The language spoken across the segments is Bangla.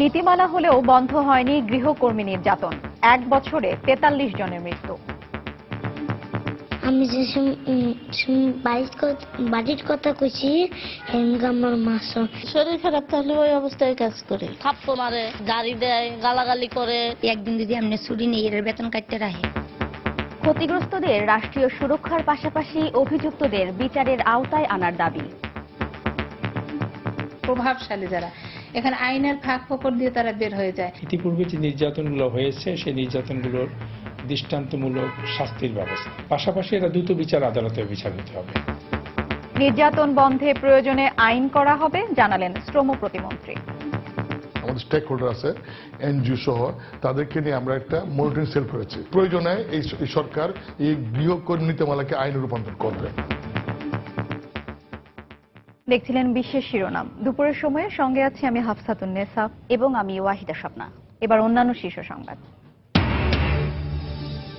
নীতিমালা হলেও বন্ধ হয়নি গৃহকর্মী নির্যাতন। 1 বছরে 43 জনের মৃত্যু। আমি যে বাড়ির কথা কইছি আমার মাস শরীর খারাপ থাকলে ওই অবস্থায় কাজ করে, থাপ্পড় মারে, গাড়ি দেয়, গালাগালি করে। একদিন যদি এমনি ছুটি নেই এর বেতন কাটতে রাখে। ক্ষতিগ্রস্তদের রাষ্ট্রীয় সুরক্ষার পাশাপাশি অভিযুক্তদের বিচারের আওতায় আনার দাবি। প্রভাবশালী যারা এখানে আইনের ফাঁক ফোকর দিয়ে তারা বের হয়ে যায়। ইতিপূর্বে যে নির্যাতনগুলো হয়েছে সেই নির্যাতনগুলোর দৃষ্টান্তমূলক শাস্তির ব্যবস্থা, পাশাপাশি এরা দ্রুত বিচার আদালতে বিচারিত হবে। নির্যাতন বন্ধে প্রয়োজনে আইন করা হবে জানালেন শ্রম প্রতিমন্ত্রী। আমাদের স্টেক হোল্ডার আছে, এনজিও সহ, তাদেরকে নিয়ে আমরা একটা মনিটরিং সেল করেছি। প্রয়োজনে এই সরকার এই গৃহকর্মী নীতিমালাকে আইনে রূপান্তর করবে। দেখছিলেন বিশেষ শিরোনাম। দুপুরের সময়ে সঙ্গে আছি আমি হাফসাতুন নেসা এবং আমি ওয়াহিদা স্বপ্না। এবার অন্যান্য শীর্ষ সংবাদ।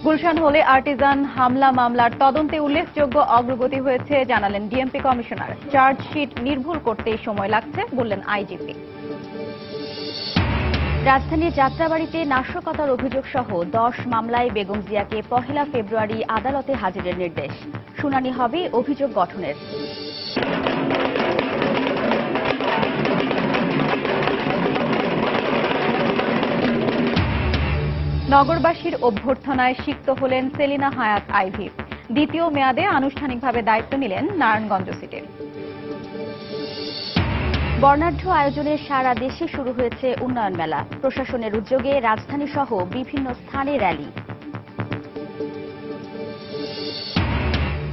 গুলশান হলে আর্টিজান হামলা মামলার তদন্তে উল্লেখযোগ্য অগ্রগতি হয়েছে জানালেন ডিএমপি কমিশনার। চার্জশিট নির্ভুল করতেই সময় লাগছে বললেন আইজিপি। রাজধানীর যাত্রাবাড়িতে নাশকতার অভিযোগ সহ 10 মামলায় বেগম জিয়াকে 1 ফেব্রুয়ারি আদালতে হাজিরের নির্দেশ। শুনানি হবে অভিযোগ গঠনের। নগরবাসীর অভ্যর্থনায় সিক্ত হলেন সেলিনা হায়াৎ আইভি। দ্বিতীয় মেয়াদে আনুষ্ঠানিকভাবে দায়িত্ব নিলেন নারায়ণগঞ্জ সিটির। বর্ণাঢ্য আয়োজনে সারা দেশে শুরু হয়েছে উন্নয়ন মেলা। প্রশাসনের উদ্যোগে রাজধানী সহ বিভিন্ন স্থানে র্যালি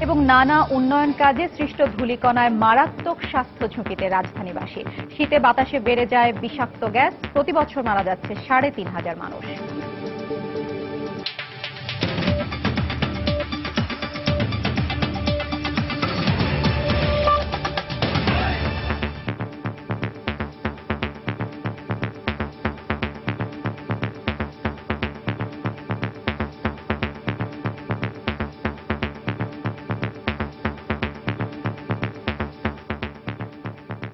এবং নানা উন্নয়ন কাজে সৃষ্ট ধূলিকণায় মারাত্মক স্বাস্থ্য ঝুঁকিতে রাজধানীবাসী। শীতে বাতাসে বেড়ে যায় বিষাক্ত গ্যাস। প্রতি বছর মারা যাচ্ছে 3,500 মানুষ।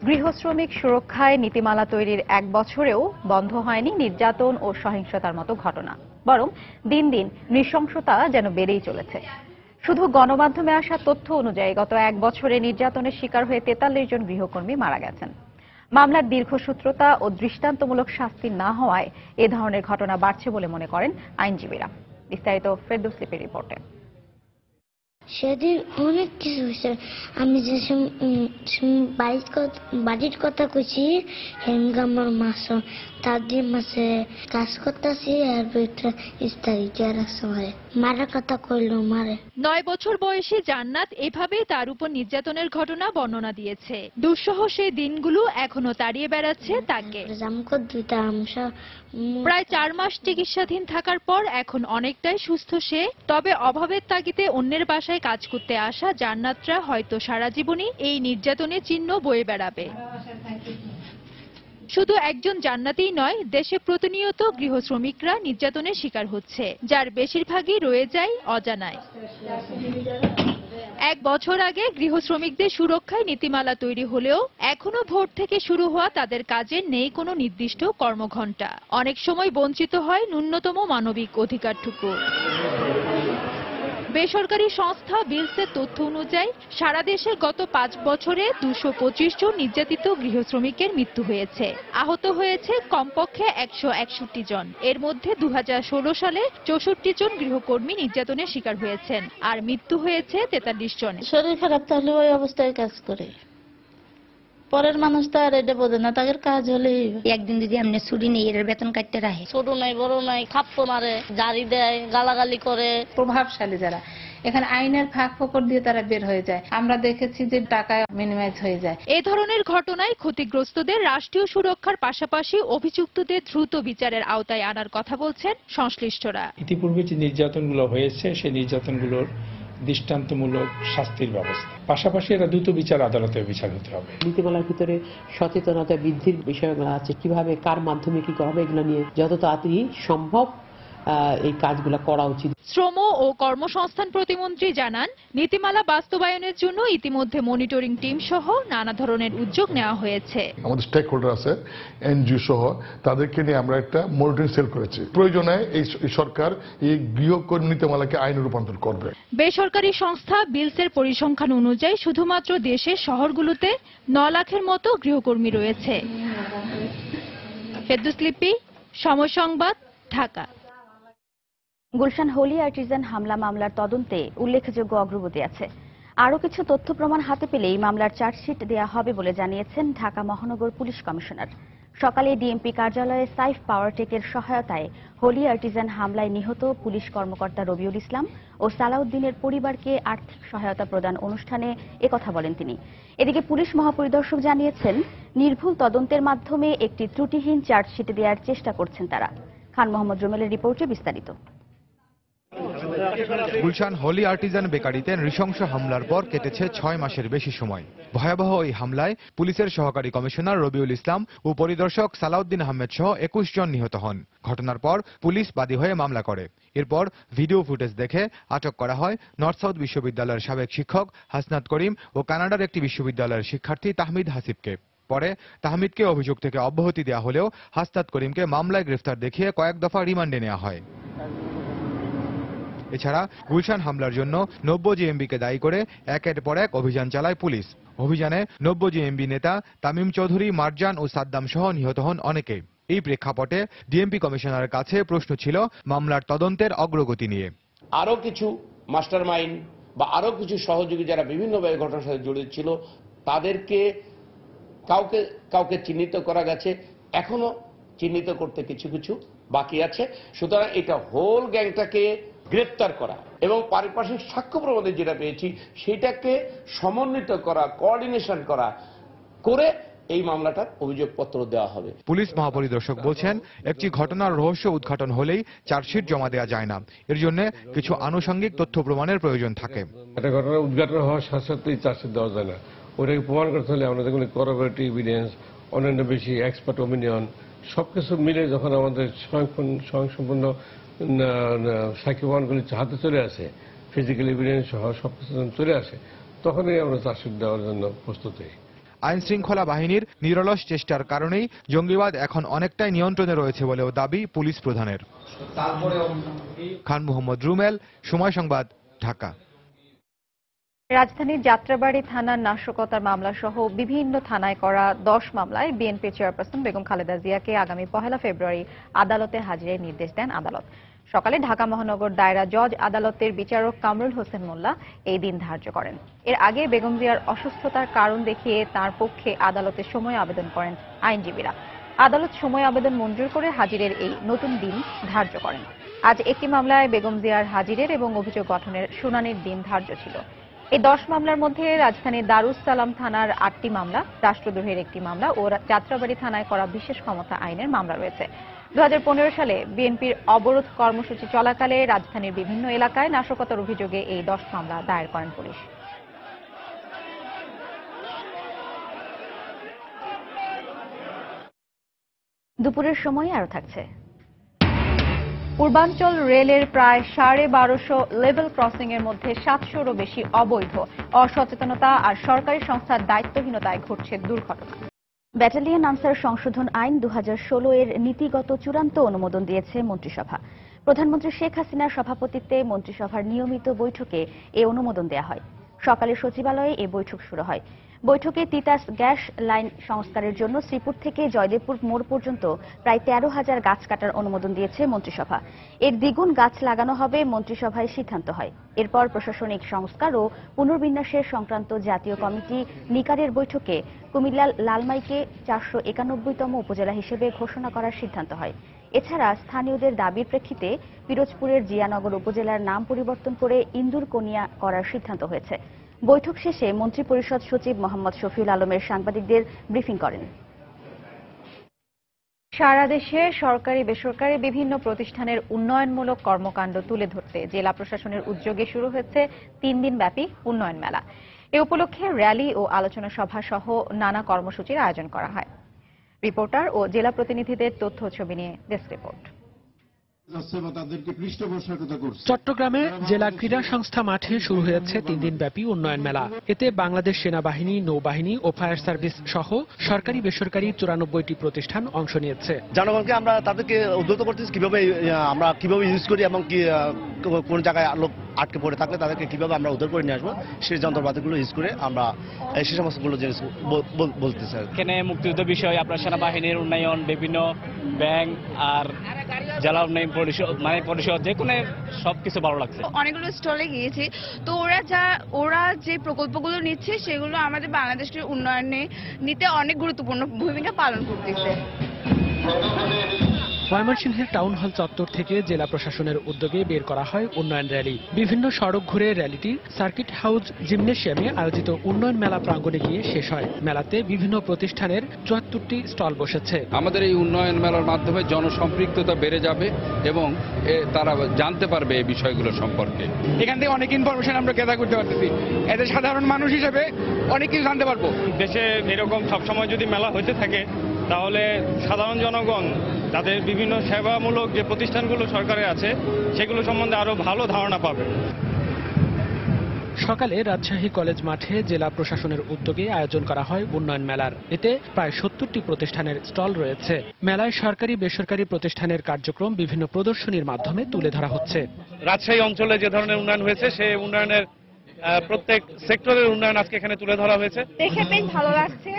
গৃহশ্রমিক সুরক্ষায় নীতিমালা তৈরির 1 বছরেও বন্ধ হয়নি নির্যাতন ও সহিংসতার মতো ঘটনা, বরং দিন দিন নৃশংসতা যেন বেড়েই চলেছে। শুধু গণমাধ্যমে আসা তথ্য অনুযায়ী গত 1 বছরে নির্যাতনের শিকার হয়ে 43 জন গৃহকর্মী মারা গেছেন। মামলার দীর্ঘসূত্রতা ও দৃষ্টান্তমূলক শাস্তি না হওয়ায় এ ধরনের ঘটনা বাড়ছে বলে মনে করেন আইনজীবীরা। বিস্তারিত ফেরদৌস লিপির রিপোর্টে। সেদিন অনেক কিছু হয়েছে। আমি যে বাড়ির কথা কইছি আমার মাস তার দিয়ে মাসে কাজ করতেছি আর মারার কথা কইল মারে। 9 বছর বয়সী জান্নাত এভাবেই তার উপর নির্যাতনের ঘটনা বর্ণনা দিয়েছে। দুঃসহ সেই দিনগুলো এখনো তাড়িয়ে বেড়াচ্ছে তাকে। প্রায় 4 মাস চিকিৎসাধীন থাকার পর এখন অনেকটাই সুস্থ সে। তবে অভাবের তাগিদে অন্যের বাসায় কাজ করতে আসা জান্নাতরা হয়তো সারা জীবনই এই নির্যাতনের চিহ্ন বয়ে বেড়াবে। শুধু একজন জান্নাতেই নয়, দেশে প্রতিনিয়ত গৃহশ্রমিকরা নির্যাতনের শিকার হচ্ছে, যার বেশিরভাগই রয়ে যায় অজানায়। 1 বছর আগে গৃহশ্রমিকদের সুরক্ষায় নীতিমালা তৈরি হলেও এখনো ভোর থেকে শুরু হওয়া তাদের কাজের নেই কোনো নির্দিষ্ট কর্মঘণ্টা। অনেক সময় বঞ্চিত হয় ন্যূনতম মানবিক অধিকারটুকু। বেসরকারি সংস্থা বিলসের তথ্য অনুযায়ী সারা দেশে গত 5 বছরে 225 জন নির্যাতিত গৃহশ্রমিকের মৃত্যু হয়েছে। আহত হয়েছে কমপক্ষে 161 জন। এর মধ্যে 2016 সালে 64 জন গৃহকর্মী নির্যাতনের শিকার হয়েছেন আর মৃত্যু হয়েছে 43 জন। শরীর খারাপ থাকলে ওই অবস্থায় কাজ করে, পরের মানুষ তো আর এটা বোঝে না, তাদের কাজ হলেই। একদিন যদি এমনি ছুটি নেই এর বেতন কাটতে রাখে। ছোট নাই বড় নাই, থাপ্পড় মারে, গাড়ি দেয়, গালাগালি করে। প্রভাবশালী যারা এখানে আইনের ফাঁক ফোকর দিয়ে তারা বের হয়ে যায়। আমরা দেখেছি যে টাকা মিনিমাইজ হয়ে যায়। এ ধরনের ঘটনায় ক্ষতিগ্রস্তদের রাষ্ট্রীয় সুরক্ষার পাশাপাশি অভিযুক্তদের দ্রুত বিচারের আওতায় আনার কথা বলছেন সংশ্লিষ্টরা। ইতিপূর্বে যে নির্যাতনগুলো হয়েছে সেই নির্যাতনগুলোর দৃষ্টান্তমূলক শাস্তির ব্যবস্থা, পাশাপাশি এরা দ্রুত বিচার আদালতে বিচারিত হবে। নীতিমালার ভিতরে সচেতনতা বৃদ্ধির বিষয়গুলো আছে, কিভাবে কার মাধ্যমে কি করা হবে এগুলো নিয়ে যত তাড়াতাড়ি সম্ভব এই কাজগুলো করা উচিত। শ্রম ও কর্মসংস্থান প্রতিমন্ত্রী জানান, নীতিমালা বাস্তবায়নের জন্য ইতিমধ্যে মনিটরিং টিম সহ নানা ধরনের উদ্যোগ নেওয়া হয়েছে। আমাদের স্টেক হোল্ডার আছে, এনজিও সহ, তাদেরকে নিয়ে আমরা একটা মনিটরিং সেল করেছি। প্রয়োজনে এই সরকার এই গৃহকর্মী নীতিমালাকে আইনে রূপান্তর করবে। বেসরকারি সংস্থা বিলসের পরিসংখ্যান অনুযায়ী শুধুমাত্র দেশের শহরগুলোতে 9 লাখের মতো গৃহকর্মী রয়েছে। ফেরদৌস লিপি, সময় সংবাদ, ঢাকা। গুলশান হোলি আর্টিজান হামলা মামলার তদন্তে উল্লেখযোগ্য অগ্রগতি আছে। আরও কিছু তথ্য প্রমাণ হাতে পেলেই মামলার চার্জশিট দেওয়া হবে বলে জানিয়েছেন ঢাকা মহানগর পুলিশ কমিশনার। সকালে ডিএমপি কার্যালয়ে সাইফ পাওয়ারটেকের সহায়তায় হোলি আর্টিজান হামলায় নিহত পুলিশ কর্মকর্তা রবিউল ইসলাম ও সালাউদ্দিনের পরিবারকে আর্থিক সহায়তা প্রদান অনুষ্ঠানে একথা বলেন তিনি। এদিকে পুলিশ মহাপরিদর্শক জানিয়েছেন, নির্ভুল তদন্তের মাধ্যমে একটি ত্রুটিহীন চার্জশিট দেওয়ার চেষ্টা করছেন তারা। খান মোহাম্মদ রুমেলের রিপোর্টে বিস্তারিত। গুলশান হোলি আর্টিজান বেকারিতে নৃশংস হামলার পর কেটেছে 6 মাসের বেশি সময়। ভয়াবহ এই হামলায় পুলিশের সহকারী কমিশনার রবিউল ইসলাম ও পরিদর্শক সালাউদ্দিন আহমেদ সহ 21 জন নিহত হন। ঘটনার পর পুলিশ বাদী হয়ে মামলা করে। এরপর ভিডিও ফুটেজ দেখে আটক করা হয় নর্থ সাউথ বিশ্ববিদ্যালয়ের সাবেক শিক্ষক হাসনাত করিম ও কানাডার একটি বিশ্ববিদ্যালয়ের শিক্ষার্থী তাহমিদ হাসিবকে। পরে তাহমিদকে অভিযোগ থেকে অব্যাহতি দেওয়া হলেও হাসনাত করিমকে মামলায় গ্রেফতার দেখিয়ে কয়েক দফা রিমান্ডে নেওয়া হয়। এছাড়া গুলশান হামলার জন্য 90 জিএমবিকে দায়ী করে একের পর এক অভিযান চালায় পুলিশ। অভিযানে 90 জিএমবি নেতা তামিম চৌধুরী, মারজান ও সাদ্দাম সহ নিহত হন অনেকে। এই প্রেক্ষাপটে ডিএমপি কমিশনারের কাছে প্রশ্ন ছিল মামলার তদন্তের অগ্রগতি নিয়ে। আরো কিছু মাস্টার মাইন্ড বা আরো কিছু সহযোগী যারা বিভিন্নভাবে ঘটনার সাথে জড়িত ছিল তাদেরকে কাউকে চিহ্নিত করা গেছে, এখনো চিহ্নিত করতে কিছু কিছু বাকি আছে। সুতরাং এটা হোল গ্যাংটাকে গ্রেপ্তার করা এবং পারিপার্শ্বিক সাক্ষ্য প্রমাণে যেটা পেয়েছি সেটাকে সমন্বিত করা, কোঅর্ডিনেশন করা করে এই মামলাটার অভিযোগপত্র দেওয়া হবে। পুলিশ মহাপরিদর্শক বলছেন, একটি ঘটনার রহস্য উদ্ঘাটন হলেই চার্জশিট জমা দেওয়া যায় না। এর জন্য কিছু আনুষঙ্গিক তথ্য প্রমাণের প্রয়োজন থাকে। একটা ঘটনা উদ্ঘাটন হওয়ার সাথে সাথেই চার্জশিট দেওয়া যায় না। ওটাকে প্রমাণ করতে হলে আমাদের কোনো করোবরেটিভ এভিডেন্স, অন্যান্য বেশি এক্সপার্ট ওপিনিয়ন সবকিছু মিলে যখন আমাদের স্বয়ংসম্পূর্ণ সাক্ষী প্রমাণগুলি হাতে চলে আসে, ফিজিক্যাল এভিডেন্স সহ সবকিছু চলে আসে, তখনই আমরা চার্জশিট দেওয়ার জন্য প্রস্তুত হই। আইন শৃঙ্খলা বাহিনীর নিরলস চেষ্টার কারণেই জঙ্গিবাদ এখন অনেকটাই নিয়ন্ত্রণে রয়েছে বলেও দাবি পুলিশ প্রধানের। খান মোহাম্মদ রুমেল, সময় সংবাদ, ঢাকা। রাজধানীর যাত্রাবাড়ী থানার নাশকতার মামলা সহ বিভিন্ন থানায় করা 10 মামলায় বিএনপি চেয়ারপারসন বেগম খালেদা জিয়াকে আগামী 1 ফেব্রুয়ারি আদালতে হাজিরের নির্দেশ দেন আদালত। সকালে ঢাকা মহানগর দায়রা জজ আদালতের বিচারক কামরুল হোসেন মোল্লা এই দিন ধার্য করেন। এর আগে বেগম জিয়ার অসুস্থতার কারণ দেখিয়ে তার পক্ষে আদালতে সময় আবেদন করেন আইনজীবীরা। আদালত সময় আবেদন মঞ্জুর করে হাজিরের এই নতুন দিন ধার্য করেন। আজ একটি মামলায় বেগম জিয়ার হাজিরের এবং অভিযোগ গঠনের শুনানির দিন ধার্য ছিল। এই 10 মামলার মধ্যে রাজধানীর দারুস সালাম থানার 8টি মামলা, রাষ্ট্রদ্রোহের একটি মামলা ও যাত্রাবাড়ী থানায় করা বিশেষ ক্ষমতা আইনের মামলা রয়েছে। 2015 সালে বিএনপির অবরোধ কর্মসূচি চলাকালে রাজধানীর বিভিন্ন এলাকায় নাশকতার অভিযোগে এই 10 মামলা দায়ের করেন পুলিশ। দুপুরের সময় আরো থাকছে। পূর্বাঞ্চল রেলের প্রায় 1250 লেভেল ক্রসিং এর মধ্যে 700রও বেশি অবৈধ, অসচেতনতা আর সরকারি সংস্থার দায়িত্বহীনতায় ঘটছে দুর্ঘটনা। ব্যাটালিয়ন আনসার সংশোধন আইন 2016 এর নীতিগত চূড়ান্ত অনুমোদন দিয়েছে মন্ত্রিসভা। প্রধানমন্ত্রী শেখ হাসিনার সভাপতিত্বে মন্ত্রিসভার নিয়মিত বৈঠকে এ অনুমোদন দেওয়া হয়। সকালে সচিবালয়ে এ বৈঠক শুরু হয়। বৈঠকে তিতাস গ্যাস লাইন সংস্কারের জন্য শ্রীপুর থেকে জয়দেবপুর মোড় পর্যন্ত প্রায় 13,000 গাছ কাটার অনুমোদন দিয়েছে মন্ত্রিসভা। এর দ্বিগুণ গাছ লাগানো হবে সিদ্ধান্তভাবে সিদ্ধান্ত হয়। এরপর প্রশাসনিক সংস্কার ও পুনর্বিন্যাসের সংক্রান্ত জাতীয় কমিটি নিকারের বৈঠকে কুমিল্লার লালমাইকে 491তম উপজেলা হিসেবে ঘোষণা করার সিদ্ধান্ত হয়। এছাড়া স্থানীয়দের দাবির প্রেক্ষিতে পিরোজপুরের জিয়ানগর উপজেলার নাম পরিবর্তন করে ইন্দুরকোনিয়া করার সিদ্ধান্ত হয়েছে। বৈঠক শেষে মন্ত্রিপরিষদ সচিব মোহাম্মদ শফিউল আলমের সাংবাদিকদের ব্রিফিং করেন। সারা দেশে সরকারি বেসরকারি বিভিন্ন প্রতিষ্ঠানের উন্নয়নমূলক কর্মকাণ্ড তুলে ধরতে জেলা প্রশাসনের উদ্যোগে শুরু হয়েছে 3 দিনব্যাপী উন্নয়ন মেলা। এ উপলক্ষে র্যালি ও আলোচনা সভা সহ নানা কর্মসূচির আয়োজন করা হয়। রিপোর্টার ও জেলা প্রতিনিধিদের তথ্য ছবি নিয়ে ডেস্ক রিপোর্ট। চট্টগ্রামে জেলা ক্রীড়া সংস্থা মাঠে শুরু হয়েছে 3 দিনব্যাপী উন্নয়ন মেলা। এতে বাংলাদেশ সেনাবাহিনী, নৌবাহিনী ও ফায়ার সার্ভিস সহ সরকারি বেসরকারি 94টি প্রতিষ্ঠান অংশ নিয়েছে। জনগণকে আমরা তাদেরকে উদ্বুদ্ধ করতেছি কিভাবে আমরা কিভাবে ইউজ করি এবং কোন জায়গায় লোক আটকে পড়ে থাকলে তাদেরকে কিভাবে আমরা উদ্ধার করে নিয়ে আসবো সেই যন্ত্রপাতিগুলো ইউজ করে আমরা সেই সমস্তগুলো জিনিস বলতে চাই। এখানে মুক্তিযুদ্ধ বিষয়, আপনার সেনাবাহিনীর উন্নয়ন, বিভিন্ন ব্যাংক আর জেলা উন্নয়ন পরিষদ যে কোনো সবকিছু ভালো লাগছে। অনেকগুলো স্টলে গিয়েছি, তো ওরা যে প্রকল্পগুলো নিচ্ছে সেগুলো আমাদের বাংলাদেশের উন্নয়নে নিতে অনেক গুরুত্বপূর্ণ ভূমিকা পালন করতেছে। ময়মনসিংহের টাউন হল চত্বর থেকে জেলা প্রশাসনের উদ্যোগে বের করা হয় উন্নয়ন র্যালি। বিভিন্ন সড়ক ঘুরে র্যালিটি সার্কিট হাউস জিমনেশিয়ামে আয়োজিত উন্নয়ন মেলা প্রাঙ্গণে গিয়ে শেষ হয়। মেলাতে বিভিন্ন প্রতিষ্ঠানের 74টি স্টল বসেছে। আমাদের এই উন্নয়ন মেলার মাধ্যমে জনসম্পৃক্ততা বেড়ে যাবে এবং তারা জানতে পারবে এই বিষয়গুলো সম্পর্কে। এখান থেকে অনেক ইনফরমেশন আমরা গ্যাদার করতে পারতেছি, এতে সাধারণ মানুষ হিসেবে অনেক কিছু জানতে পারবো। দেশে এরকম সবসময় যদি মেলা হতে থাকে তাহলে সাধারণ জনগণ তাদের বিভিন্ন সেবামূলক যে প্রতিষ্ঠানগুলো সরকারের আছে সেগুলো সম্বন্ধে আরো ভালো ধারণা পাবে। সকালে রাজশাহী কলেজ মাঠে জেলা প্রশাসনের উদ্যোগে আয়োজন করা হয় উন্নয়ন মেলার। এতে প্রায় 70টি প্রতিষ্ঠানের স্টল রয়েছে। মেলায় সরকারি বেসরকারি প্রতিষ্ঠানের কার্যক্রম বিভিন্ন প্রদর্শনীর মাধ্যমে তুলে ধরা হচ্ছে। রাজশাহী অঞ্চলে যে ধরনের উন্নয়ন হয়েছে সেই উন্নয়নের প্রত্যেক সেক্টরের উন্নয়ন আজকে এখানে তুলে ধরা হয়েছে। দেখে বেশ ভালো লাগছে,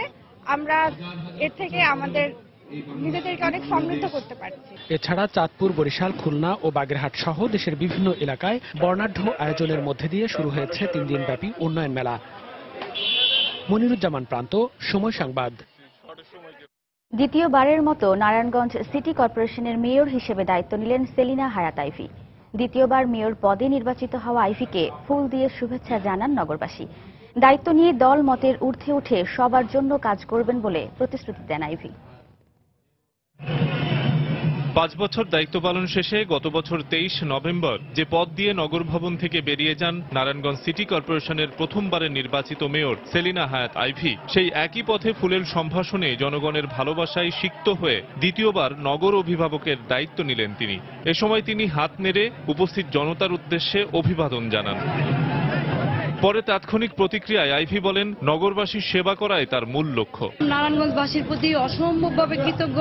আমরা এর থেকে আমাদের নিজেদেরকে অনেক সমৃদ্ধ করতে পারছি। এছাড়া চাঁদপুর, বরিশাল, খুলনা ও বাগেরহাট সহ দেশের বিভিন্ন এলাকায় বর্ণাঢ্য আয়োজনের মধ্যে দিয়ে শুরু হয়েছে 3 দিনব্যাপী উন্নয়ন মেলা। মনিরুজ্জামান প্রান্ত, সময় সংবাদ। দ্বিতীয়বারের মতো নারায়ণগঞ্জ সিটি কর্পোরেশনের মেয়র হিসেবে দায়িত্ব নিলেন সেলিনা হায়াত আইভী। দ্বিতীয়বার মেয়র পদে নির্বাচিত হওয়া আইভীকে ফুল দিয়ে শুভেচ্ছা জানান নগরবাসী। দায়িত্ব নিয়ে দল মতের ঊর্ধ্বে উঠে সবার জন্য কাজ করবেন বলে প্রতিশ্রুতি দেন আইভী। 5 বছর দায়িত্ব পালন শেষে গত বছর 23 নভেম্বর যে পদ দিয়ে নগর ভবন থেকে বেরিয়ে যান নারায়ণগঞ্জ সিটি কর্পোরেশনের প্রথমবারের নির্বাচিত মেয়র সেলিনা হায়াত আইভী, সেই একই পথে ফুলের সম্ভাষণে জনগণের ভালোবাসায় সিক্ত হয়ে দ্বিতীয়বার নগর অভিভাবকের দায়িত্ব নিলেন তিনি। এ সময় তিনি হাত নেড়ে উপস্থিত জনতার উদ্দেশ্যে অভিবাদন জানান। পরে তাৎক্ষণিক প্রতিক্রিয়ায় আইভী বলেন, নগরবাসীর সেবা করাই তার মূল লক্ষ্য। নারায়ণগঞ্জবাসীর প্রতি অসম্ভবভাবে কৃতজ্ঞ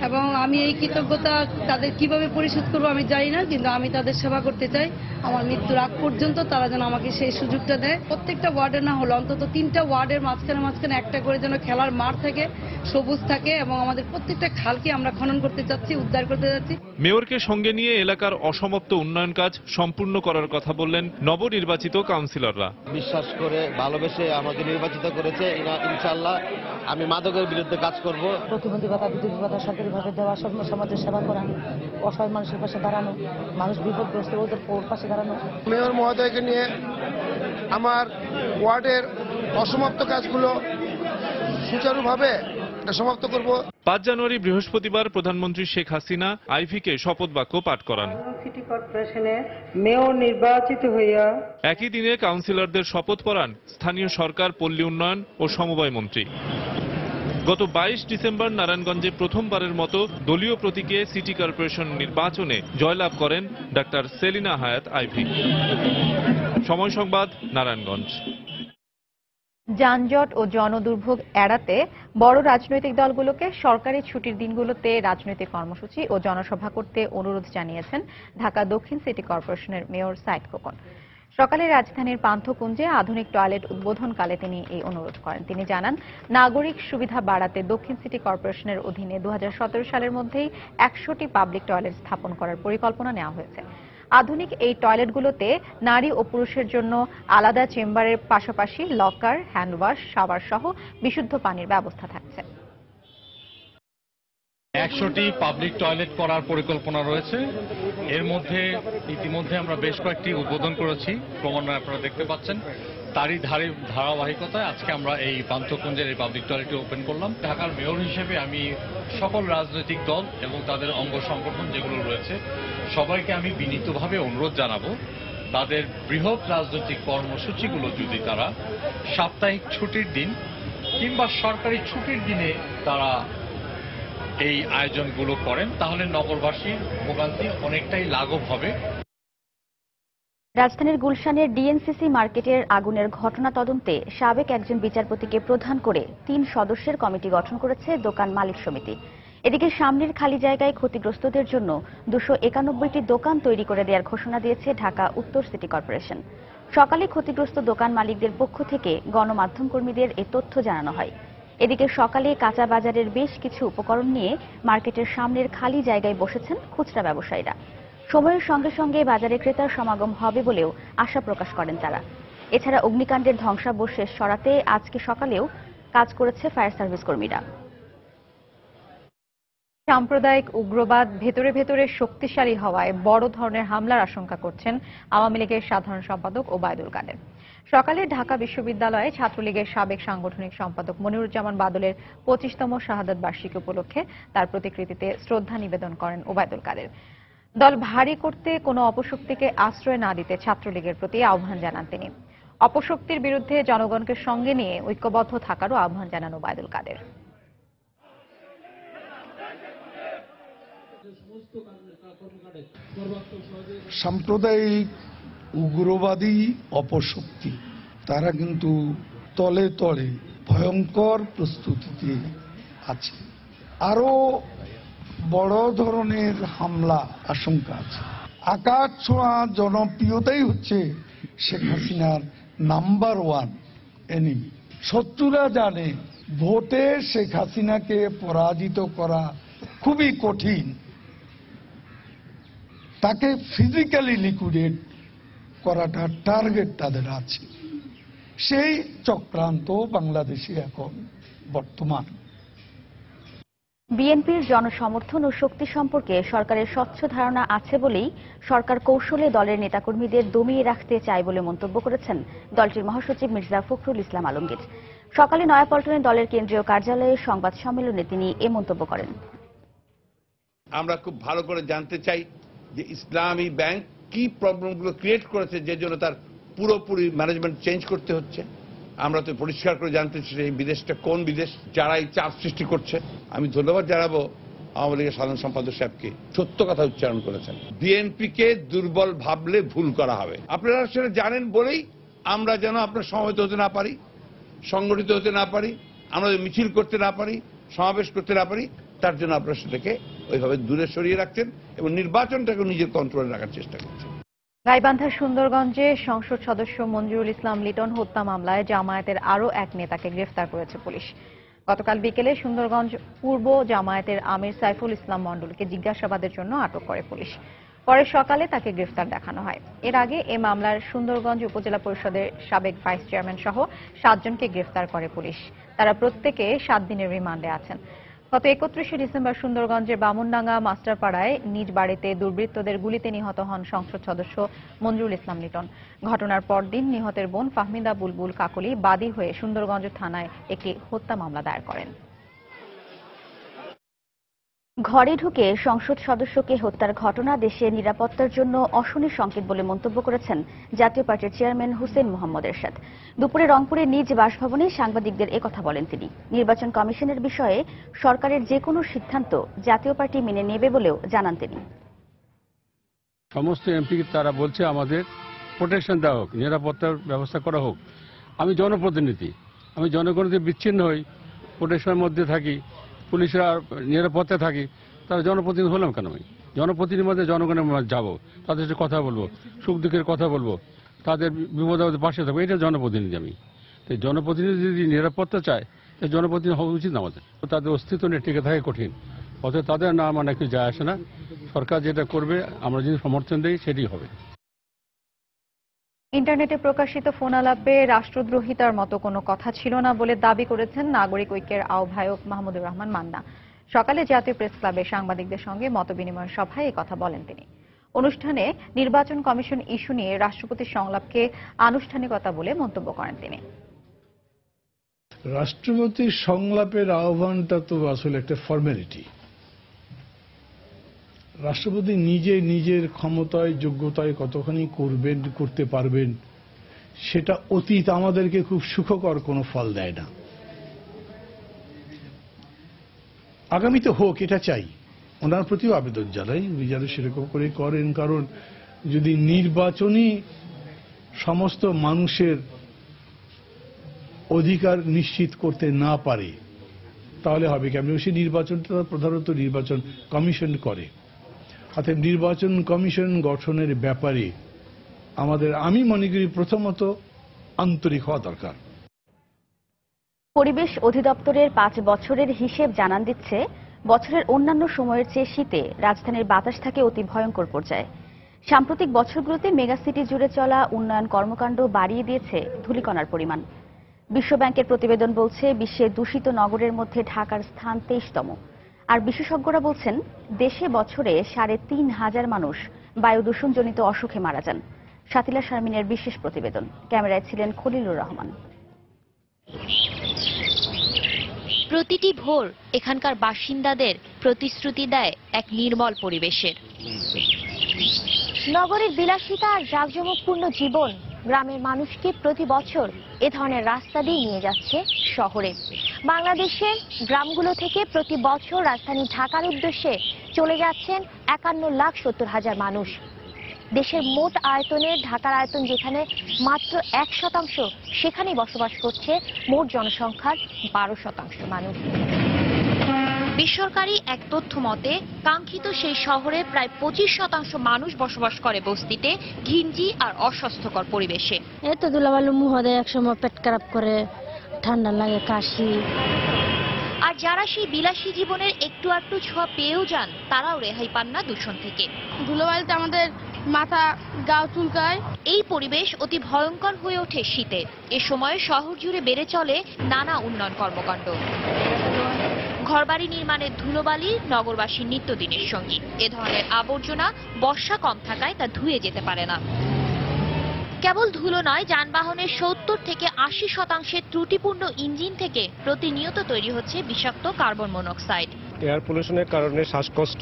এবং আমি এই কৃতজ্ঞতা তাদের কিভাবে পরিশোধ করবো আমি জানি না, কিন্তু আমি তাদের সেবা করতে চাই। আমার মৃত্যুর আগ পর্যন্ত তারা যেন আমাকে সেই সুযোগটা দেয়। প্রত্যেকটা ওয়ার্ডে না হলো অন্তত 3টা ওয়ার্ডের মাঝখানে একটা করে যেন খেলার মাঠ থাকে, সবুজ থাকে এবং আমাদের প্রত্যেকটা খালকে আমরা খনন করতে চাচ্ছি, উদ্ধার করতে যাচ্ছি। মেয়রকে সঙ্গে নিয়ে এলাকার অসমাপ্ত উন্নয়ন কাজ সম্পূর্ণ করার কথা বললেন নবনির্বাচিত কাউন্সিলররা। বিশ্বাস করে ভালোবেসে আমাকে নির্বাচিত করেছে, ইনশাআল্লাহ আমি মাদকের বিরুদ্ধে কাজ করব। প্রতিবন্ধী ভাতা সরকারিভাবে দেওয়া, সমাজের সেবা করা, অসহায় মানুষের পাশে দাঁড়ানো, মানুষ বিপদগ্রস্ত ওদের পাশে দাঁড়ানো। মেয়র মহোদয়কে নিয়ে আমার ওয়ার্ডের অসমাপ্ত কাজগুলো সুচারুভাবে সমাপ্ত করব। 5 জানুয়ারি বৃহস্পতিবার প্রধানমন্ত্রী শেখ হাসিনা আইভীকে শপথ বাক্য পাঠ করান। সিটি কর্পোরেশনের মেয়র নির্বাচিত হইয়া একই দিনে কাউন্সিলরদের শপথ পড়ান স্থানীয় সরকার, পল্লী উন্নয়ন ও সমবায় মন্ত্রী। গত 22 ডিসেম্বর নারায়ণগঞ্জে প্রথমবারের মতো দলীয় প্রতীকে সিটি কর্পোরেশন নির্বাচনে জয়লাভ করেন ডাক্তার সেলিনা হায়াত আইভী। সময় সংবাদ, নারায়ণগঞ্জ। যানজট ও জনদুর্ভোগ এড়াতে বড় রাজনৈতিক দলগুলোকে সরকারি ছুটির দিনগুলোতে রাজনৈতিক কর্মসূচি ও জনসভা করতে অনুরোধ জানিয়েছেন ঢাকা দক্ষিণ সিটি কর্পোরেশনের মেয়র সাইদ খোকন। সকালে রাজধানীর পান্থকুঞ্জে আধুনিক টয়লেট উদ্বোধনকালে তিনি এই অনুরোধ করেন। তিনি জানান, নাগরিক সুবিধা বাড়াতে দক্ষিণ সিটি কর্পোরেশনের অধীনে 2017 সালের মধ্যেই 100টি পাবলিক টয়লেট স্থাপন করার পরিকল্পনা নেওয়া হয়েছে। আধুনিক এই টয়লেটগুলোতে নারী ও পুরুষের জন্য আলাদা চেম্বারের পাশাপাশি লকার, হ্যান্ড ওয়াশ, শাওয়ার সহ বিশুদ্ধ পানির ব্যবস্থা থাকছে। 100টি পাবলিক টয়লেট করার পরিকল্পনা রয়েছে। এর মধ্যে ইতিমধ্যে আমরা বেশ কয়েকটি উদ্বোধন করেছি, ক্রমান্বয়ে আপনারা দেখতে পাচ্ছেন। তারই ধারাবাহিকতায় আজকে আমরা এই পান্থকুঞ্জের এই পাবলিক টয়লেটটি ওপেন করলাম। ঢাকার মেয়র হিসেবে আমি সকল রাজনৈতিক দল এবং তাদের অঙ্গ সংগঠন যেগুলো রয়েছে সবাইকে আমি বিনীতভাবে অনুরোধ জানাবো, তাদের বৃহৎ রাজনৈতিক কর্মসূচিগুলো যদি তারা সাপ্তাহিক ছুটির দিন কিংবা সরকারি ছুটির দিনে তারা এই আয়োজনগুলো করেন, তাহলে নগরবাসীর ভোগান্তি অনেকটাই লাঘব হবে। রাজধানীর গুলশানের ডিএনসিসি মার্কেটের আগুনের ঘটনা তদন্তে সাবেক একজন বিচারপতিকে প্রধান করে 3 সদস্যের কমিটি গঠন করেছে দোকান মালিক সমিতি। এদিকে সামনের খালি জায়গায় ক্ষতিগ্রস্তদের জন্য 291টি দোকান তৈরি করে দেওয়ার ঘোষণা দিয়েছে ঢাকা উত্তর সিটি কর্পোরেশন। সকালে ক্ষতিগ্রস্ত দোকান মালিকদের পক্ষ থেকে গণমাধ্যম কর্মীদের এ তথ্য জানানো হয়। এদিকে সকালে কাঁচা বাজারের বেশ কিছু উপকরণ নিয়ে মার্কেটের সামনের খালি জায়গায় বসেছেন খুচরা ব্যবসায়ীরা। সময়ের সঙ্গে সঙ্গে বাজারে ক্রেতার সমাগম হবে বলেও আশা প্রকাশ করেন তারা। এছাড়া অগ্নিকাণ্ডের ধ্বংসাবশেষ সরাতে আজকে সকালেও কাজ করেছে ফায়ার সার্ভিস কর্মীরা। সাম্প্রদায়িক উগ্রবাদ ভেতরে ভেতরে শক্তিশালী হওয়ায় বড় ধরনের হামলার আশঙ্কা করছেন আওয়ামী লীগের সাধারণ সম্পাদক ওবায়দুল কাদের। সকালে ঢাকা বিশ্ববিদ্যালয়ে ছাত্রলীগের সাবেক সাংগঠনিক সম্পাদক মনিরুজ্জামান বাদলের 25তম শাহাদাত বার্ষিকী উপলক্ষে তার প্রতিকৃতিতে শ্রদ্ধা নিবেদন করেন ওবায়দুল কাদের। দল ভারী করতে কোনো অপশক্তিকে আশ্রয় না দিতে ছাত্রলীগের প্রতি আহ্বান জানান তিনি। অপশক্তির বিরুদ্ধে জনগণকে সঙ্গে নিয়ে ঐক্যবদ্ধ থাকারও আহ্বান জানান ওবায়দুল কাদের। সাম্প্রদায়িক উগ্রবাদী অপশক্তি তারা কিন্তু তলে তলে ভয়ঙ্কর প্রস্তুতিতে আছে। আরো বড় ধরনের হামলা আশঙ্কা আছে। আকাশ ছোঁয়া জনপ্রিয়তাই হচ্ছে শেখ হাসিনার নাম্বার 1 এনিমি। শত্রুরা জানে ভোটে শেখ হাসিনাকে পরাজিত করা খুবই কঠিন, তাকে ফিজিক্যালি লিকুইডেট করাটা টার্গেট তাদের আছে। সেই চক্রান্ত বাংলাদেশে এখন বর্তমান। বিএনপির জনসমর্থন ও শক্তি সম্পর্কে সরকারের স্বচ্ছ ধারণা আছে বলেই সরকার কৌশলে দলের নেতাকর্মীদের দমিয়ে রাখতে চায় বলে মন্তব্য করেছেন দলটির মহাসচিব মির্জা ফখরুল ইসলাম আলমগীর। সকালে নয়াপল্টনে দলের কেন্দ্রীয় কার্যালয়ে সংবাদ সম্মেলনে তিনি এ মন্তব্য করেন। আমরা খুব ভালো করে জানতে চাই যে ইসলামী ব্যাংক কি প্রবলেমগুলো ক্রিয়েট করেছে, যে জন্য তার পুরোপুরি ম্যানেজমেন্ট চেঞ্জ করতে হচ্ছে। আমরা তো পরিষ্কার করে জানতে চাই এই বিদেশটা কোন বিদেশ, যারা এই চাপ সৃষ্টি করছে। আমি ধন্যবাদ জানাবো আওয়ামী লীগের সাধারণ সম্পাদক সাহেবকে, সত্য কথা উচ্চারণ করেছেন। বিএনপিকে দুর্বল ভাবলে ভুল করা হবে। আপনারা সেটা জানেন বলেই আমরা যেন আপনার সমবেত হতে না পারি, সংগঠিত হতে না পারি, আমরা মিছিল করতে না পারি, সমাবেশ করতে না পারি, তার জন্য আপনারা সেটাকে ওইভাবে দূরে সরিয়ে রাখছেন এবং নির্বাচনটাকে নিজের কন্ট্রোলে রাখার চেষ্টা করছেন। গাইবান্ধার সুন্দরগঞ্জে সংসদ সদস্য মঞ্জুরুল ইসলাম লিটন হত্যা মামলায় জামায়াতের আরও এক নেতাকে গ্রেফতার করেছে পুলিশ। গতকাল বিকেলে সুন্দরগঞ্জ পূর্ব জামায়াতের আমির সাইফুল ইসলাম মণ্ডলকে জিজ্ঞাসাবাদের জন্য আটক করে পুলিশ। পরে সকালে তাকে গ্রেফতার দেখানো হয়। এর আগে এ মামলার সুন্দরগঞ্জ উপজেলা পরিষদের সাবেক ভাইস চেয়ারম্যান সহ 7 জনকে গ্রেফতার করে পুলিশ। তারা প্রত্যেকে 7 দিনের রিমান্ডে আছেন। গত 31শে ডিসেম্বর সুন্দরগঞ্জের বামুনডাঙ্গা মাস্টারপাড়ায় নিজ বাড়িতে দুর্বৃত্তদের গুলিতে নিহত হন সংসদ সদস্য মঞ্জুরুল ইসলাম লিটন। ঘটনার পরদিন নিহতের বোন ফাহমিদা বুলবুল কাকলি বাদী হয়ে সুন্দরগঞ্জ থানায় একটি হত্যা মামলা দায়ের করেন। ঘরে ঢুকে সংসদ সদস্যকে হত্যার ঘটনা দেশের নিরাপত্তার জন্য অশনির সংকেত বলে মন্তব্য করেছেন জাতীয় পার্টির চেয়ারম্যান হুসেইন মোহাম্মদ এরশাদ। দুপুরে রংপুরে নিজ বাসভবনে সাংবাদিকদের একথা বলেন তিনি। নির্বাচন কমিশনের বিষয়ে সরকারের যে কোনো সিদ্ধান্ত জাতীয় পার্টি মেনে নেবে বলেও জানান তিনি। সমস্ত এমপি তারা বলছে আমাদের প্রোটেকশন দেওয়া হোক, নিরাপত্তার ব্যবস্থা করা হোক। আমি জনপ্রতিনিধি, আমি জনগণকে বিচ্ছিন্ন হই, প্রোটেকশনের মধ্যে থাকি, পুলিশরা নিরাপত্তায় থাকি, তারা জনপ্রতিনিধি হলাম কেন? আমি জনপ্রতিনিধির মধ্যে জনগণের মধ্যে যাবো, তাদের সাথে কথা বলবো, সুখ দুঃখের কথা বলবো, তাদের বিপদ আপদে পাশে থাকবো, এটা জনপ্রতিনিধি আমি। তাই জনপ্রতিনিধি যদি নিরাপত্তা চায়, তাই জনপ্রতিনিধি হওয়া উচিত না আমাদের। তাদের অস্তিত্ব নিয়ে টিকে থাকা কঠিন, অথচ তাদের না মানে কিছু যায় আসে না। সরকার যেটা করবে আমরা যদি সমর্থন দিই সেটাই হবে। ইন্টারনেটে প্রকাশিত ফোন আলাপে রাষ্ট্রদ্রোহিতার মতো কোনো কথা ছিল না বলে দাবি করেছেন নাগরিক ঐক্যের আহ্বায়ক মাহমুদুর রহমান মান্না। সকালে জাতীয় প্রেস ক্লাবে সাংবাদিকদের সঙ্গে মতবিনিময় সভায় এই কথা বলেন তিনি। অনুষ্ঠানে নির্বাচন কমিশন ইস্যু নিয়ে রাষ্ট্রপতির সংলাপকে আনুষ্ঠানিকতা বলে মন্তব্য করেন তিনি। রাষ্ট্রপতির সংলাপের আহ্বানটা তো আসলে একটা ফর্মালিটি। রাষ্ট্রপতি নিজে নিজের ক্ষমতায় যোগ্যতায় কতখানি করবেন, করতে পারবেন, সেটা অতীত আমাদেরকে খুব সুখকর কোনো ফল দেয় না। আগামীতে হোক এটা চাই, ওনার প্রতিও আবেদন জানাই উনি যেন সেরকম করে করেন। কারণ যদি নির্বাচনই সমস্ত মানুষের অধিকার নিশ্চিত করতে না পারে তাহলে হবে কেমন? সেই নির্বাচনটা প্রধানত নির্বাচন কমিশন করে। অর্থাৎ নির্বাচন কমিশন গঠনের ব্যাপারে আমি মনে করি প্রথমত আন্তরিক হওয়া দরকার। পরিবেশ অধিদপ্তরের 5 বছরের হিসেব জানান দিচ্ছে বছরের অন্যান্য সময়ের চেয়ে শীতে রাজধানীর বাতাস থাকে অতি ভয়ঙ্কর পর্যায়ে। সাম্প্রতিক বছরগুলোতে মেগাসিটি জুড়ে চলা উন্নয়ন কর্মকাণ্ড বাড়িয়ে দিয়েছে ধূলিকণার পরিমাণ। বিশ্বব্যাংকের প্রতিবেদন বলছে বিশ্বে দূষিত নগরের মধ্যে ঢাকার স্থান 23তম। আর বিশেষজ্ঞরা বলছেন দেশে বছরে 3,500 মানুষ বায়ু দূষণজনিত অসুখে মারা যান। শাতিলা শারমিনের বিশেষ প্রতিবেদন, ক্যামেরায় ছিলেন খলিলুর রহমান। প্রতিটি ভোর এখানকার বাসিন্দাদের প্রতিশ্রুতি দেয় এক নির্মল পরিবেশের। নগরের বিলাসিতা আর জাঁকজমকপূর্ণ জীবন গ্রামের মানুষকে প্রতি বছর এ ধরনের রাস্তা দিয়ে নিয়ে যাচ্ছে শহরে। বাংলাদেশের গ্রামগুলো থেকে প্রতি বছর রাজধানী ঢাকার উদ্দেশ্যে চলে যাচ্ছেন 51,70,000 মানুষ। দেশের মোট আয়তনের ঢাকার আয়তন যেখানে মাত্র 1%, সেখানেই বসবাস করছে মোট জনসংখ্যার 12% মানুষ। বেসরকারি এক তথ্য মতে কাঙ্ক্ষিত সেই শহরে প্রায় 25% মানুষ বসবাস করে বস্তিতে, ঘিঞ্জি আর অস্বাস্থ্যকর পরিবেশে। এত ধুলাবালু মুহ দেয়, একসময় পেট খারাপ করে, ঠান্ডা লাগে, কাশি। আর যারা সেই বিলাসী জীবনের একটু একটু ছোঁয়া পেয়েও যান তারাও রেহাই পান না দূষণ থেকে। ধুলোবালিতে আমাদের মাথা গাও চুলকায়। এই পরিবেশ অতি ভয়ঙ্কর হয়ে ওঠে শীতে। এ সময় শহর জুড়ে বেড়ে চলে নানা উন্নয়ন কর্মকাণ্ড। ঘরবাড়ি নির্মাণের ধুলোবালি নগরবাসীর নিত্যদিনের সঙ্গী। এ ধরনের আবর্জনা বর্ষা কম থাকায় তা ধুয়ে যেতে পারে না। কেবল ধুলো নয়, যানবাহনের 70 থেকে 80% ত্রুটিপূর্ণ ইঞ্জিন থেকে প্রতিনিয়ত তৈরি হচ্ছে বিষাক্ত কার্বন মনোক্সাইড। এয়ার পলিউশনের কারণে শ্বাসকষ্ট,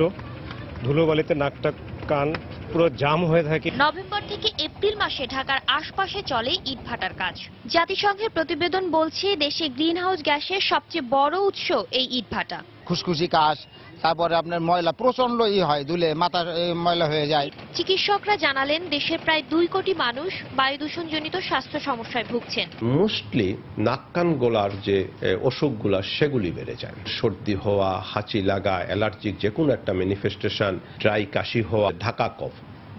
ধুলোবালিতে নাকটা কান পুরো জাম হয়ে থাকে। নভেম্বর থেকে এপ্রিল মাসে ঢাকার আশপাশে চলে ইটভাটার কাজ। জাতিসংঘের প্রতিবেদন বলছে দেশে গ্রিনহাউস গ্যাসের সবচেয়ে বড় উৎস এই ইটভাটা। খুশখুশি কাশ, তারপরে আপনার ময়লা প্রচন্ড হয়, ধুলে মাথা ময়লা হয়ে যায়। চিকিৎসকরা জানালেন দেশের প্রায় 2 কোটি মানুষ বায়ু দূষণজনিত স্বাস্থ্য সমস্যায় ভুগছেন। মোস্টলি নাক কান গলার যে অসুখগুলা সেগুলি বেড়ে যায়। সর্দি হওয়া, হাঁচি লাগা, অ্যালার্জিক যে কোনো একটা ম্যানিফেস্টেশন, ড্রাই কাশি হওয়া, ঢাকা কফ,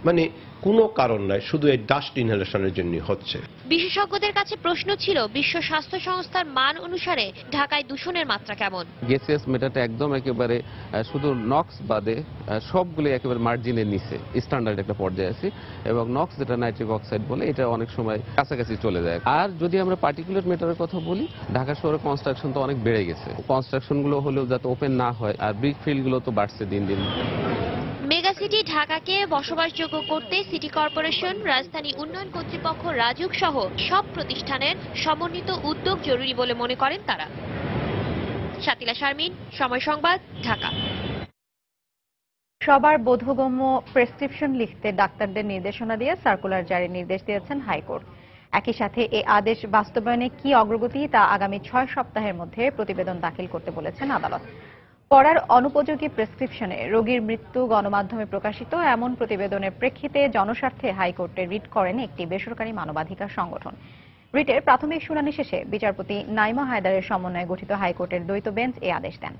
মানে কোনো কারণ নাই, শুধু এই ডাস্ট ইনহেলেশনের জন্য হচ্ছে। বিশেষজ্ঞদের কাছে প্রশ্ন ছিল বিশ্ব স্বাস্থ্য সংস্থার মান অনুসারে ঢাকায় দূষণের মাত্রা কেমন। গ্যাসিয়াস ম্যাটারটা একদম একেবারে শুধু নক্স বাদে সবগুলো একেবারে মার্জিনের নিচে স্ট্যান্ডার্ড একটা পর্যায়ে আছে, এবং নক্স যেটা নাইট্রিক অক্সাইড বলে এটা অনেক সময় কাছাকাছি চলে যায়। আর যদি আমরা পার্টিকুলার ম্যাটারের কথা বলি, ঢাকা শহরে কনস্ট্রাকশন তো অনেক বেড়ে গেছে। কনস্ট্রাকশনগুলো হলেও যাতে ওপেন না হয়, আর ব্রিক ফিল্ডগুলো তো বাড়ছে দিন দিন। মেগাসিটি ঢাকাকে বসবাসযোগ্য করতে সিটি কর্পোরেশন, রাজধানী উন্নয়ন কর্তৃপক্ষ, রাজুক সহ সব প্রতিষ্ঠানের সমন্বিত উদ্যোগ জরুরি বলে মনে করেন তারা। শাতিলা শারমিন, সময় সংবাদ, ঢাকা। সবার বোধগম্য প্রেসক্রিপশন লিখতে ডাক্তারদের নির্দেশনা দিয়ে সার্কুলার জারির নির্দেশ দিয়েছেন হাইকোর্ট। একই সাথে এই আদেশ বাস্তবায়নে কি অগ্রগতি তা আগামী 6 সপ্তাহের মধ্যে প্রতিবেদন দাখিল করতে বলেছেন আদালত। পড়ার অনুপযোগী প্রেসক্রিপশনে রোগীর মৃত্যু গণমাধ্যমে প্রকাশিত এমন প্রতিবেদনের প্রেক্ষিতে জনস্বার্থে হাইকোর্টে রিট করেন একটি বেসরকারি মানবাধিকার সংগঠন। রিটের প্রাথমিক শুনানি শেষে বিচারপতি নাইমা হায়দারের সমন্বয়ে গঠিত হাইকোর্টের দ্বৈত বেঞ্চ এই আদেশ দেন।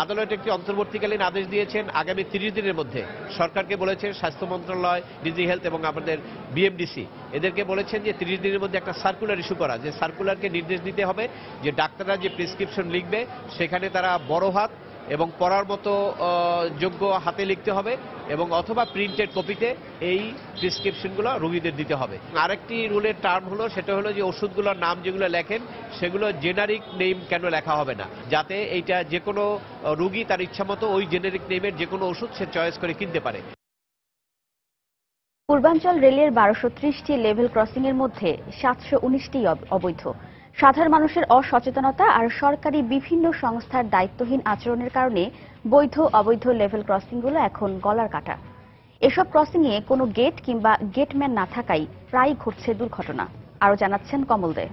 আদালত একটি অন্তর্বর্তীকালীন আদেশ দিয়েছেন। আগামী 30 দিনের মধ্যে সরকারকে বলেছেন, স্বাস্থ্য মন্ত্রণালয়, ডিজি হেলথ এবং আমাদের বিএমডিসি এদেরকে বলেছেন যে 30 দিনের মধ্যে একটা সার্কুলার ইস্যু করা, যে সার্কুলারকে নির্দেশ দিতে হবে যে ডাক্তাররা যে প্রেসক্রিপশন লিখবে সেখানে তারা বড় হাত এবং পড়ার মতো যোগ্য হাতে লিখতে হবে, এবং অথবা প্রিন্টেড কপিতে এই প্রেসক্রিপশনগুলো রোগীদের দিতে হবে। আরেকটি রুলের টার্ম হলো, সেটা হলো যে ওষুধগুলোর নাম যেগুলো লেখেন সেগুলো জেনারিক নেম কেন লেখা হবে না, যাতে এইটা যে কোনো রোগী তার ইচ্ছামতো ওই জেনারিক নেমের যে কোনো ওষুধ সে চয়েস করে কিনতে পারে। পূর্বাঞ্চল রেলের 1230টি লেভেল ক্রসিং এর মধ্যে 719টি অবৈধ। সাধারণ মানুষের অসচেতনতা আর সরকারি বিভিন্ন সংস্থার দায়িত্বহীন আচরণের কারণে বৈধ অবৈধ লেভেল ক্রসিংগুলো এখন গলার কাটা। এসব ক্রসিংয়ে কোনো গেট কিংবা গেটম্যান না থাকায় প্রায়ই ঘটছে দুর্ঘটনা। আরও জানাচ্ছেন কমল দে।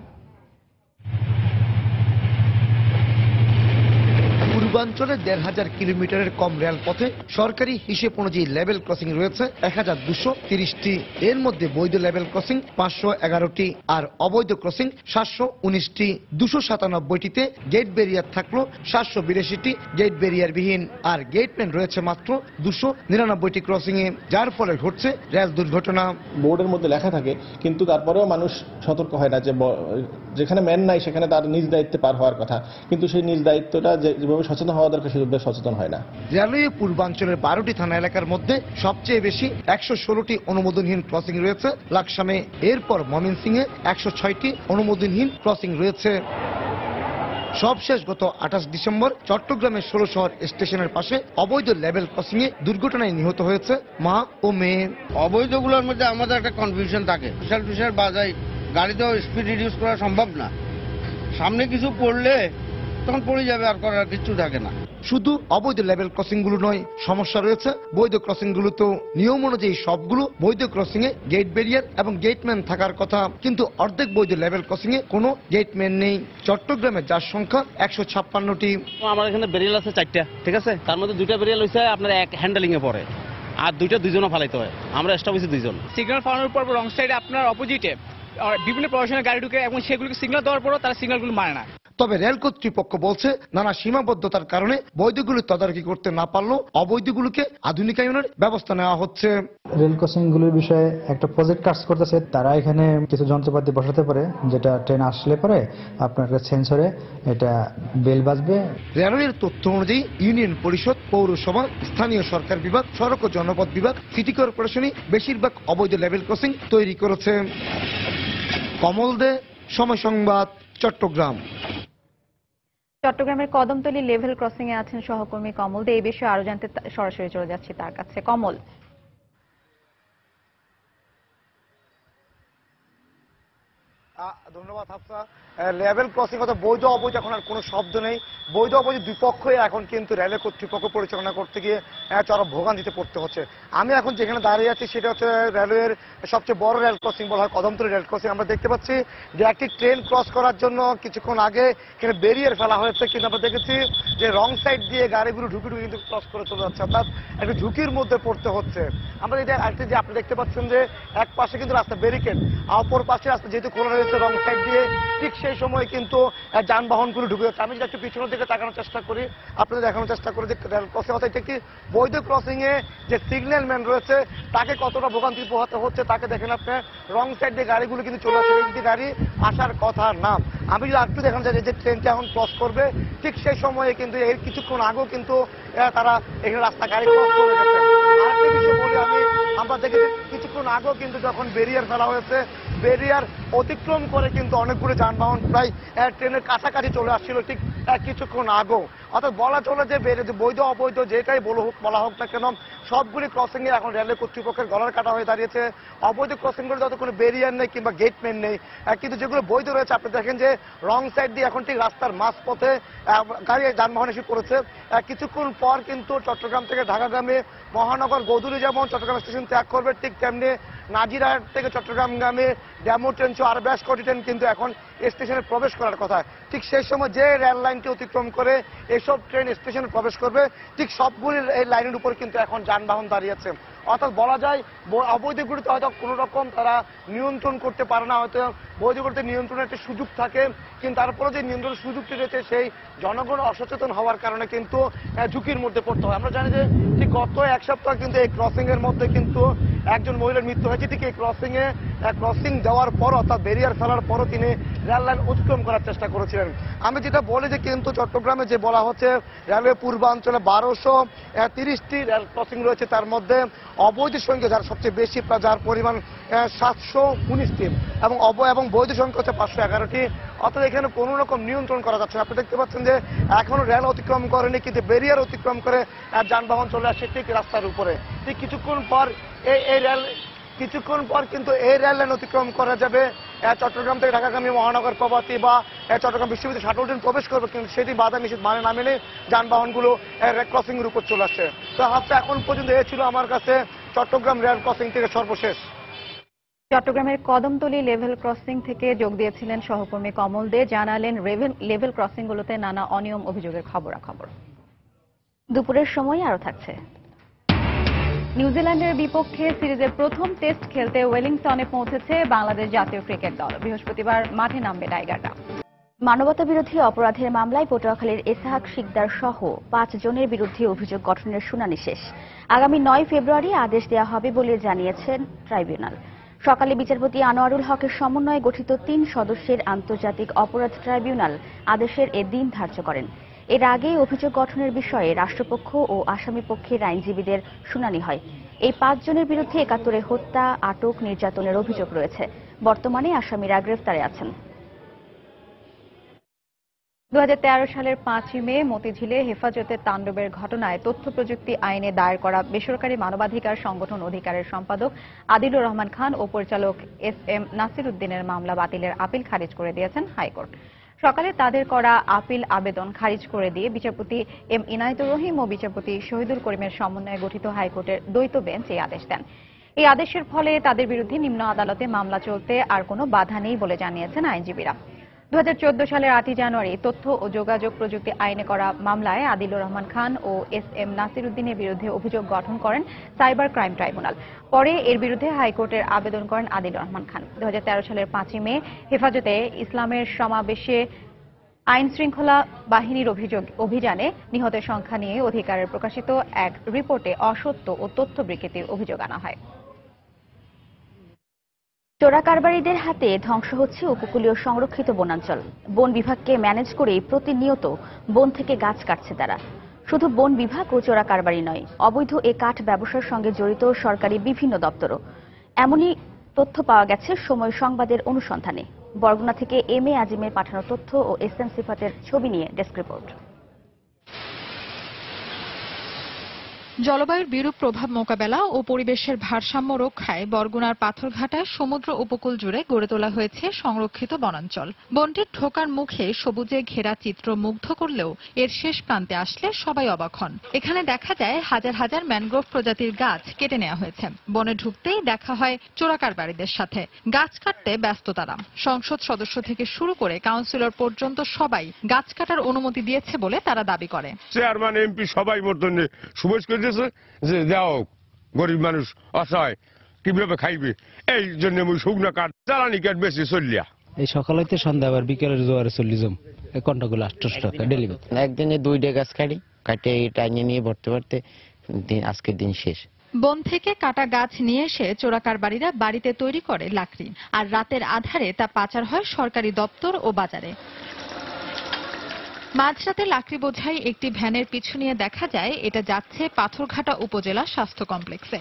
পূর্বাঞ্চলে ১,৫০০ কিলোমিটারের কম রেলপথে সরকারি হিসেব অনুযায়ী লেভেল ক্রসিং রয়েছে ১,২৩০টি। এর মধ্যে বৈধ লেভেল ক্রসিং ৫১১টি আর অবৈধ ক্রসিং ৭১৯টি। ২৯৭টিতে গেট ব্যারিয়ার থাকলো ৭৮২টি গেট ব্যারিয়ারবিহীন, আর গেটম্যান রয়েছে মাত্র ২৯৯টি ক্রসিং এ, যার ফলে ঘটছে রেল দুর্ঘটনা। বোর্ডের মধ্যে লেখা থাকে কিন্তু তারপরেও মানুষ সতর্ক হয় না যে যেখানে ম্যান নাই সেখানে তার নিজ দায়িত্বে পার হওয়ার কথা, কিন্তু সেই নিজ দায়িত্বটা যেভাবে সচেতন হওয়া দরকার সেভাবে সচেতন হয় না। রেলওয়ে পূর্বাঞ্চলের 12টি থানা এলাকার মধ্যে সবচেয়ে বেশি ১১৬টি অনুমোদনহীন ক্রসিং রয়েছে লাকসামে। এরপর ময়মনসিংহে ১০৬টি অনুমোদনহীন ক্রসিং রয়েছে। সবশেষ গত ২৮ ডিসেম্বর চট্টগ্রামের ১৬ শহর স্টেশনের পাশে অবৈধ লেভেল ক্রসিং এ দুর্ঘটনায় নিহত হয়েছে মা ও মেয়ে। অবৈধগুলোর মধ্যে আমাদের একটা কনফিউশন থাকে, বিশাল বাজায় গাড়িতেও স্পিড রিডিউস করা সম্ভব না, সামনে কিছু পড়লে তখন পড়ে যাবে, আর করার কিছু থাকে না। শুধু অবৈধ লেভেল ক্রসিং গুলো নয়, সমস্যা রয়েছে বৈধ ক্রসিং গুলোতেও। নিয়ম অনুযায়ী সবগুলো বৈধ ক্রসিং এ গেট ব্যারিয়ার এবং গেটম্যান থাকার কথা, কিন্তু অর্ধেক বৈধ লেভেল ক্রসিং এ কোনো গেটম্যান নেই। চট্টগ্রামে যার সংখ্যা ১৫৬টি। আমার এখানে ব্যারিয়ার আছে 4টা, ঠিক আছে, তার মধ্যে 2টা ব্যারিয়ার হইছে আপনার এক হ্যান্ডেলিং এ পড়ে, আর 2টা দুইজনও ফালাইতে হয়, আমরা এক্সট্রা হইছে 2জন। সিগন্যাল ফালানোর পর রং সাইডে আপনার অপোজিটে বিভিন্ন প্রশাসনের গাড়ি ঢুকে এবং সেগুলোকে সিগন্যাল দেওয়ার পরও তারা সিগন্যালগুলো মানে না। তবে রেল কর্তৃপক্ষ বলছে নানা সীমাবদ্ধতার কারণে বৈধগুলো তদারকি করতে না পারলেও অবৈধগুলোকে আধুনিকায়নের ব্যবস্থা নেওয়া হচ্ছে। রেল ক্রসিং গুলোর বিষয়ে একটা প্রজেক্ট কাজ করতেছে, তারা এখানে কিছু যন্ত্রপাতি বসাতে পারে, যেটা ট্রেন আসলে পরে আপনার সেন্সরে এটা বেল বাজবে। রেলওয়ের তথ্য অনুযায়ী ইউনিয়ন পরিষদ, পৌরসভা, স্থানীয় সরকার বিভাগ, সড়ক ও জনপথ বিভাগ, সিটি কর্পোরেশনই বেশিরভাগ অবৈধ লেভেল ক্রসিং তৈরি করেছে। কমল দে, সময় সংবাদ, চট্টগ্রাম। চট্টগ্রামের কদমতলী লেভেল ক্রসিং এ আছেন সহকর্মী কমল দে। এই বিষয়ে আরো জানতে সরাসরি চলে যাচ্ছি তার কাছে। কমল, ধন্যবাদ হাফসা। লেভেল ক্রসিং অর্থাৎ বৈধ অবৈধ এখন আর কোনো শব্দ নেই। বৈধ অবৈধ দুই পক্ষই এখন কিন্তু রেলওয়ে কর্তৃপক্ষ পরিচালনা করতে গিয়ে চরম ভোগান্তিতে পড়তে হচ্ছে। আমি এখন যেখানে দাঁড়িয়ে আছি সেটা হচ্ছে রেলওয়ের সবচেয়ে বড় রেল ক্রসিং বলা হয় কদমতলী রেল ক্রসিং। আমরা দেখতে পাচ্ছি যে একটি ট্রেন ক্রস করার জন্য কিছুক্ষণ আগে এখানে ব্যারিয়ার ফেলা হয়েছে, কিন্তু আমরা দেখেছি যে রং সাইড দিয়ে গাড়িগুলো ঢুকে ঢুকে কিন্তু ক্রস করে চলে যাচ্ছে, অর্থাৎ একটা ঝুঁকির মধ্যে পড়তে হচ্ছে। আমরা এটা যে আপনি দেখতে পাচ্ছেন যে এক পাশে কিন্তু রাস্তা ব্যারিকেড, অপর পাশে রাস্তা যেহেতু খোলা রয়েছে রং সাইড দিয়ে, ঠিক সেই সময় কিন্তু যানবাহনগুলো ঢুকে যাচ্ছে। আমি যদি একটু পিছনের দিকে তাকানোর চেষ্টা করি, আপনাদের দেখানোর চেষ্টা করি যে রেল ক্রসিং অর্থাৎ এটা একটি বৈধ ক্রসিং এ যে সিগন্যাল ম্যান রয়েছে তাকে কতটা ভোগান্তি পোহাতে হচ্ছে তাকে দেখেন আপনি। রং সাইড দিয়ে গাড়িগুলো কিন্তু চলে আসছে, কিন্তু গাড়ি আসার কথা না। আমি যদি একটু দেখানো যায় যে ট্রেনটা এখন ক্রস করবে, ঠিক সেই সময়ে কিন্তু এর কিছুক্ষণ আগেও কিন্তু তারা এখানে রাস্তা গাড়ি ক্রস করে গেছে। আরেকটা বিষয় বলি আমরা দেখেছি কিছুক্ষণ আগেও কিন্তু যখন ব্যারিয়ার ফেলা হয়েছে, ব্যারিয়ার অতিক্রম করে কিন্তু অনেকগুলো যানবাহন প্রায় ট্রেনের কাছাকাছি চলে আসছিল ঠিক কিছুক্ষণ আগেও। অর্থাৎ বলা চলে যে বৈধ অবৈধ যেটাই বলা হোক না কেন, সবগুলি ক্রসিং এ এখন রেলওয়ে কর্তৃপক্ষের গলার কাটা হয়ে দাঁড়িয়েছে। অবৈধ ক্রসিং গুলো যত কোনো ব্যারিয়ার নেই কিংবা গেটম্যান নেই, কিন্তু যেগুলো বৈধ রয়েছে আপনি দেখেন যে রং সাইড দিয়ে এখন ঠিক রাস্তার মাঝপথে গাড়ি যানবাহন এসে পড়েছে। কিছুক্ষণ পর কিন্তু চট্টগ্রাম থেকে ঢাকাগামী মহানগর গৌদুলি যেমন চট্টগ্রাম স্টেশন ত্যাগ করবে, ঠিক তেমনি নাজিরহাট থেকে চট্টগ্রামগামী ডেমো ট্রেন সহ আর বেশ কটি ট্রেন কিন্তু এখন স্টেশনে প্রবেশ করার কথা। ঠিক সেই সময় যে রেল লাইনটি অতিক্রম করে এসব ট্রেন স্টেশনে প্রবেশ করবে, ঠিক সবগুলি এই লাইনের উপর কিন্তু এখন যানবাহন দাঁড়িয়েছে। অর্থাৎ বলা যায় অবৈধগুলিতে হয়তো কোনো রকম তারা নিয়ন্ত্রণ করতে পারে না, হয়তো বৈধগুলিতে নিয়ন্ত্রণের একটা সুযোগ থাকে, কিন্তু তারপরে যে নিয়ন্ত্রণের সুযোগটি রয়েছে সেই জনগণ অসচেতন হওয়ার কারণে কিন্তু ঝুঁকির মধ্যে পড়তে হয়। আমরা জানি যে ঠিক গত এক সপ্তাহ কিন্তু এই ক্রসিং এর মধ্যে কিন্তু একজন মহিলার মৃত্যু হয়েছে। ঠিক এই ক্রসিং দেওয়ার পর অর্থাৎ ব্যারিয়ার ফেলার পরও তিনি রেল লাইন অতিক্রম করার চেষ্টা করেছিলেন। আমি যেটা বলি যে কিন্তু চট্টগ্রামে যে বলা হচ্ছে রেলওয়ে পূর্বাঞ্চলে 1230টি রেল ক্রসিং রয়েছে, তার মধ্যে অবৈধ সংখ্যা যার সবচেয়ে বেশি, যার পরিমাণ 719টি এবং বৈধ সংখ্যা হচ্ছে 511টি। অর্থাৎ এখানে কোনো রকম নিয়ন্ত্রণ করা যাচ্ছে না। আপনি দেখতে পাচ্ছেন যে এখনো রেল অতিক্রম করেনি, কিন্তু ব্যারিয়ার অতিক্রম করে যানবাহন চলে আসছে ঠিক রাস্তার উপরে। ঠিক কিছুক্ষণ পর কিন্তু এই রেল লাইন অতিক্রম করা যাবে চট্টগ্রাম থেকে ঢাকাগামী মহানগর প্রভাতী বা চট্টগ্রাম বিশ্ববিদ্যালয় শাটল ট্রেন প্রবেশ করবে, কিন্তু সেটি বাধা নিষেধ মানে না মেনে যানবাহনগুলো ক্রসিং এর উপর চলে আসছে। তো হাফটা এখন পর্যন্ত এ ছিল আমার কাছে চট্টগ্রাম রেল ক্রসিং থেকে সর্বশেষ। চট্টগ্রামের কদমতলী লেভেল ক্রসিং থেকে যোগ দিয়েছিলেন সহকর্মী কমল দে, জানালেন লেভেল ক্রসিংগুলোতে নানা অনিয়ম অভিযোগের খবরাখবর। দুপুরের সময় আরো থাকছে। নিউজিল্যান্ডের বিপক্ষে সিরিজের প্রথম টেস্ট খেলতে ওয়েলিংটনে পৌঁছেছে বাংলাদেশ জাতীয় ক্রিকেট দল। বৃহস্পতিবার মাঠে নামবে টাইগাররা। মানবতাবিরোধী অপরাধের মামলায় পটুয়াখালীর এসাহাক শিকদার সহ 5 জনের বিরুদ্ধে অভিযোগ গঠনের শুনানি শেষ। আগামী 9 ফেব্রুয়ারি আদেশ দেওয়া হবে বলে জানিয়েছেন ট্রাইব্যুনাল। সকালে বিচারপতি আনোয়ারুল হকের সমন্বয়ে গঠিত 3 সদস্যের আন্তর্জাতিক অপরাধ ট্রাইব্যুনাল আদেশের এ দিন ধার্য করেন। এর আগে অভিযোগ গঠনের বিষয়ে রাষ্ট্রপক্ষ ও আসামি পক্ষের আইনজীবীদের শুনানি হয়। এই 5 জনের বিরুদ্ধে 71 হত্যা, আটক, নির্যাতনের অভিযোগ রয়েছে। বর্তমানে আসামিরা গ্রেফতারে আছেন। 2013 সালের 5 মে মতিঝিলে হেফাজতে তাণ্ডবের ঘটনায় তথ্য প্রযুক্তি আইনে দায়ের করা বেসরকারি মানবাধিকার সংগঠন অধিকারের সম্পাদক আদিলুর রহমান খান ও পরিচালক SM নাসির উদ্দিনের মামলা বাতিলের আপিল খারিজ করে দিয়েছেন হাইকোর্ট। সকালে তাদের করা আপিল আবেদন খারিজ করে দিয়ে বিচারপতি M ইনায়েতুর রহিম ও বিচারপতি শহীদুল করিমের সমন্বয়ে গঠিত হাইকোর্টের দ্বৈত বেঞ্চ এই আদেশ দেন। এই আদেশের ফলে তাদের বিরুদ্ধে নিম্ন আদালতে মামলা চলতে আর কোনো বাধা নেই বলে জানিয়েছেন আইনজীবীরা। 2014 সালের 8 জানুয়ারি তথ্য ও যোগাযোগ প্রযুক্তি আইনে করা মামলায় আদিলুর রহমান খান ও SM নাসির উদ্দিনের বিরুদ্ধে অভিযোগ গঠন করেন সাইবার ক্রাইম ট্রাইব্যুনাল। পরে এর বিরুদ্ধে হাইকোর্টের আবেদন করেন আদিলুর রহমান খান। 2013 সালের 5 মে হেফাজতে ইসলামের সমাবেশে আইন শৃঙ্খলা বাহিনীর অভিযানে নিহতের সংখ্যা নিয়ে অধিকারের প্রকাশিত এক রিপোর্টে অসত্য ও তথ্য বিকৃতির অভিযোগ আনা হয়। চোরা কারবারিদের হাতে ধ্বংস হচ্ছে উপকূলীয় সংরক্ষিত বনাঞ্চল। বন বিভাগকে ম্যানেজ করে প্রতিনিয়ত বন থেকে গাছ কাটছে তারা। শুধু বন বিভাগ ও চোরা কারবারি নয়, অবৈধ এ কাঠ ব্যবসার সঙ্গে জড়িত সরকারি বিভিন্ন দপ্তরও। এমনই তথ্য পাওয়া গেছে সময় সংবাদের অনুসন্ধানে। বরগুনা থেকে MA আজিমের পাঠানো তথ্য ও SM সিফাতের ছবি নিয়ে ডেস্ক রিপোর্ট। জলবায়ুর বিরূপ প্রভাব মোকাবেলা ও পরিবেশের ভারসাম্য রক্ষায় বরগুনার পাথরঘাটায় সমুদ্র উপকূল জুড়ে গড়ে তোলা হয়েছে সংরক্ষিত বনাঞ্চল। বনটির ঢোকার মুখে সবুজে ঘেরা চিত্র মুগ্ধ করলেও এর শেষ প্রান্তে আসলে সবাই অবাক হন। এখানে দেখা যায় হাজার হাজার ম্যানগ্রোভ প্রজাতির গাছ কেটে নেওয়া হয়েছে। বনে ঢুকতেই দেখা হয় চোরাকারবারীদের সাথে। গাছ কাটতে ব্যস্ত তারা। সংসদ সদস্য থেকে শুরু করে কাউন্সিলর পর্যন্ত সবাই গাছ কাটার অনুমতি দিয়েছে বলে তারা দাবি করে। চেয়ারম্যান MP সবাই মর্দনে সুবেশ যে দাও, গরিব মানুষ অসহায় কিভাবে খাইবে, এই জন্য আমি শুকনো কাঠ জ্বালানি কাঠ বেশি চলিয়া এই সকাল হইতে সন্ধ্যা আবার বিকেলের জোয়ারে চল্লি জম এই কন্টাগুলো 800 টাকা ডেলি। একদিনে 2টা গাছ কাটি কাটে টাইনে নিয়ে ভরতে ভরতে আজকের দিন শেষ। বন থেকে কাটা গাছ নিয়ে এসে চোরাকারবারীরা বাড়িতে তৈরি করে লাকড়ি, আর রাতের আধারে তা পাচার হয় সরকারি দপ্তর ও বাজারে। মাঝরাতে লাকড়ি বোঝাই একটি ভ্যানের পিছু নিয়ে দেখা যায় এটা যাচ্ছে পাথরঘাটা উপজেলা স্বাস্থ্য কমপ্লেক্সে।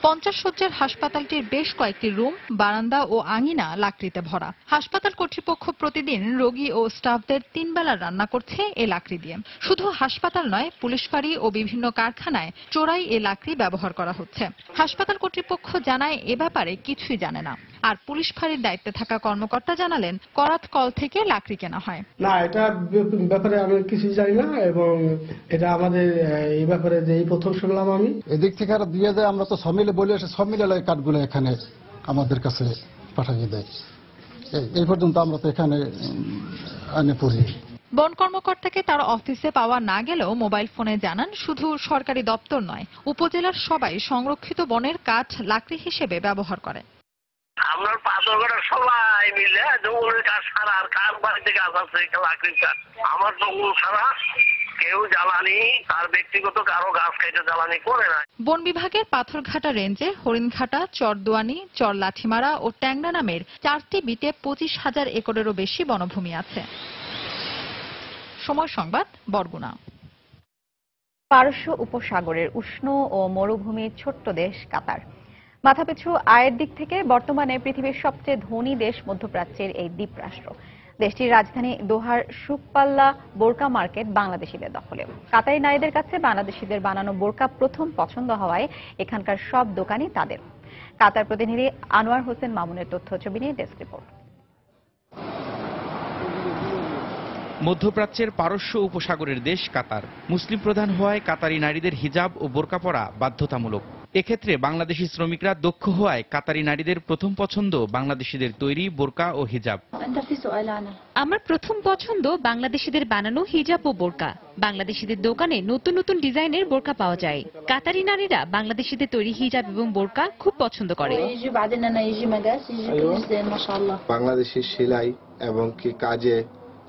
50 শয্যার হাসপাতালটির বেশ কয়েকটি রুম, বারান্দা ও আঙিনা লাকড়িতে ভরা। হাসপাতাল কর্তৃপক্ষ প্রতিদিন রোগী ও স্টাফদের 3 বেলা রান্না করছে এ লাকড়ি দিয়ে। শুধু হাসপাতাল নয়, পুলিশ ফাঁড়ি ও বিভিন্ন কারখানায় চোরাই এ লাকড়ি ব্যবহার করা হচ্ছে। হাসপাতাল কর্তৃপক্ষ জানায় এ ব্যাপারে কিছুই জানে না। আর পুলিশ ফাঁড়ির দায়িত্বে থাকা কর্মকর্তা জানালেন করাত কল থেকে লাকড়ি কেনা হয়। না, এটা ব্যাপারে আমি কিছু জানি না এবং এটা আমাদের এই ব্যাপারে যে এই প্রথম শুনলাম আমি। এদিক থেকে আর দিয়ে যায়, আমরা তো সব মিলে বলে আসে, সব মিলে কাঠগুলো এখানে আমাদের কাছে পাঠিয়ে দেয়। এই পর্যন্ত আমরা তো এখানে আনে পড়ি। বন কর্মকর্তাকে তার অফিসে পাওয়া না গেলেও মোবাইল ফোনে জানান শুধু সরকারি দপ্তর নয়, উপজেলার সবাই সংরক্ষিত বনের কাঠ লাকড়ি হিসেবে ব্যবহার করে। আমরা পাথরঘাটার সবাই মিলে জঙ্গলের কাঠ ছাড়া আর কার বাড়িতে গাছ আছে লাকড়ির কাঠ, আমার জঙ্গল ছাড়া কেউ জ্বালানি আর ব্যক্তিগত কারো গাছ কেটে জ্বালানি করে না। বন বিভাগের পাথরঘাটা রেঞ্জে হরিণঘাটা, চরদুয়ানি, চর লাঠিমারা ও ট্যাংরা নামের 4টি বিটে 25,000 একরেরও বেশি বনভূমি আছে। সময় সংবাদ, বরগুনা। পারস্য উপসাগরের উষ্ণ ও মরুভূমির ছোট্ট দেশ কাতার। মাথাপিছু আয়ের দিক থেকে বর্তমানে পৃথিবীর সবচেয়ে ধনী দেশ মধ্যপ্রাচ্যের এই দ্বীপরাষ্ট্র। দেশটির রাজধানী দোহার সুকপাল্লা বোরকা মার্কেট বাংলাদেশিদের দখলে। কাতারি নারীদের কাছে বাংলাদেশিদের বানানো বোরকা প্রথম পছন্দ হওয়ায় এখানকার সব দোকানই তাদের। কাতার প্রতিনিধি আনোয়ার হোসেন মামুনের তথ্য ছবি নিয়ে ডেস্ক রিপোর্ট। মধ্যপ্রাচ্যের পারস্য উপসাগরের দেশ কাতার। মুসলিম প্রধান হওয়ায় কাতারি নারীদের হিজাব ও বোরকা পরা বাধ্যতামূলক। এক্ষেত্রে বাংলাদেশি শ্রমিকরা দক্ষ হওয়ায় কাতারি নারীদের প্রথম পছন্দ বাংলাদেশিদের তৈরি বোরকা ও হিজাব। আমার প্রথম পছন্দ বাংলাদেশিদের বানানো হিজাব ও বোরকা। বাংলাদেশিদের দোকানে নতুন নতুন ডিজাইনের বোরকা পাওয়া যায়। কাতারি নারীরা বাংলাদেশিদের তৈরি হিজাব এবং বোরকা খুব পছন্দ করে। বাংলাদেশি সেলাই এবং কি কাজে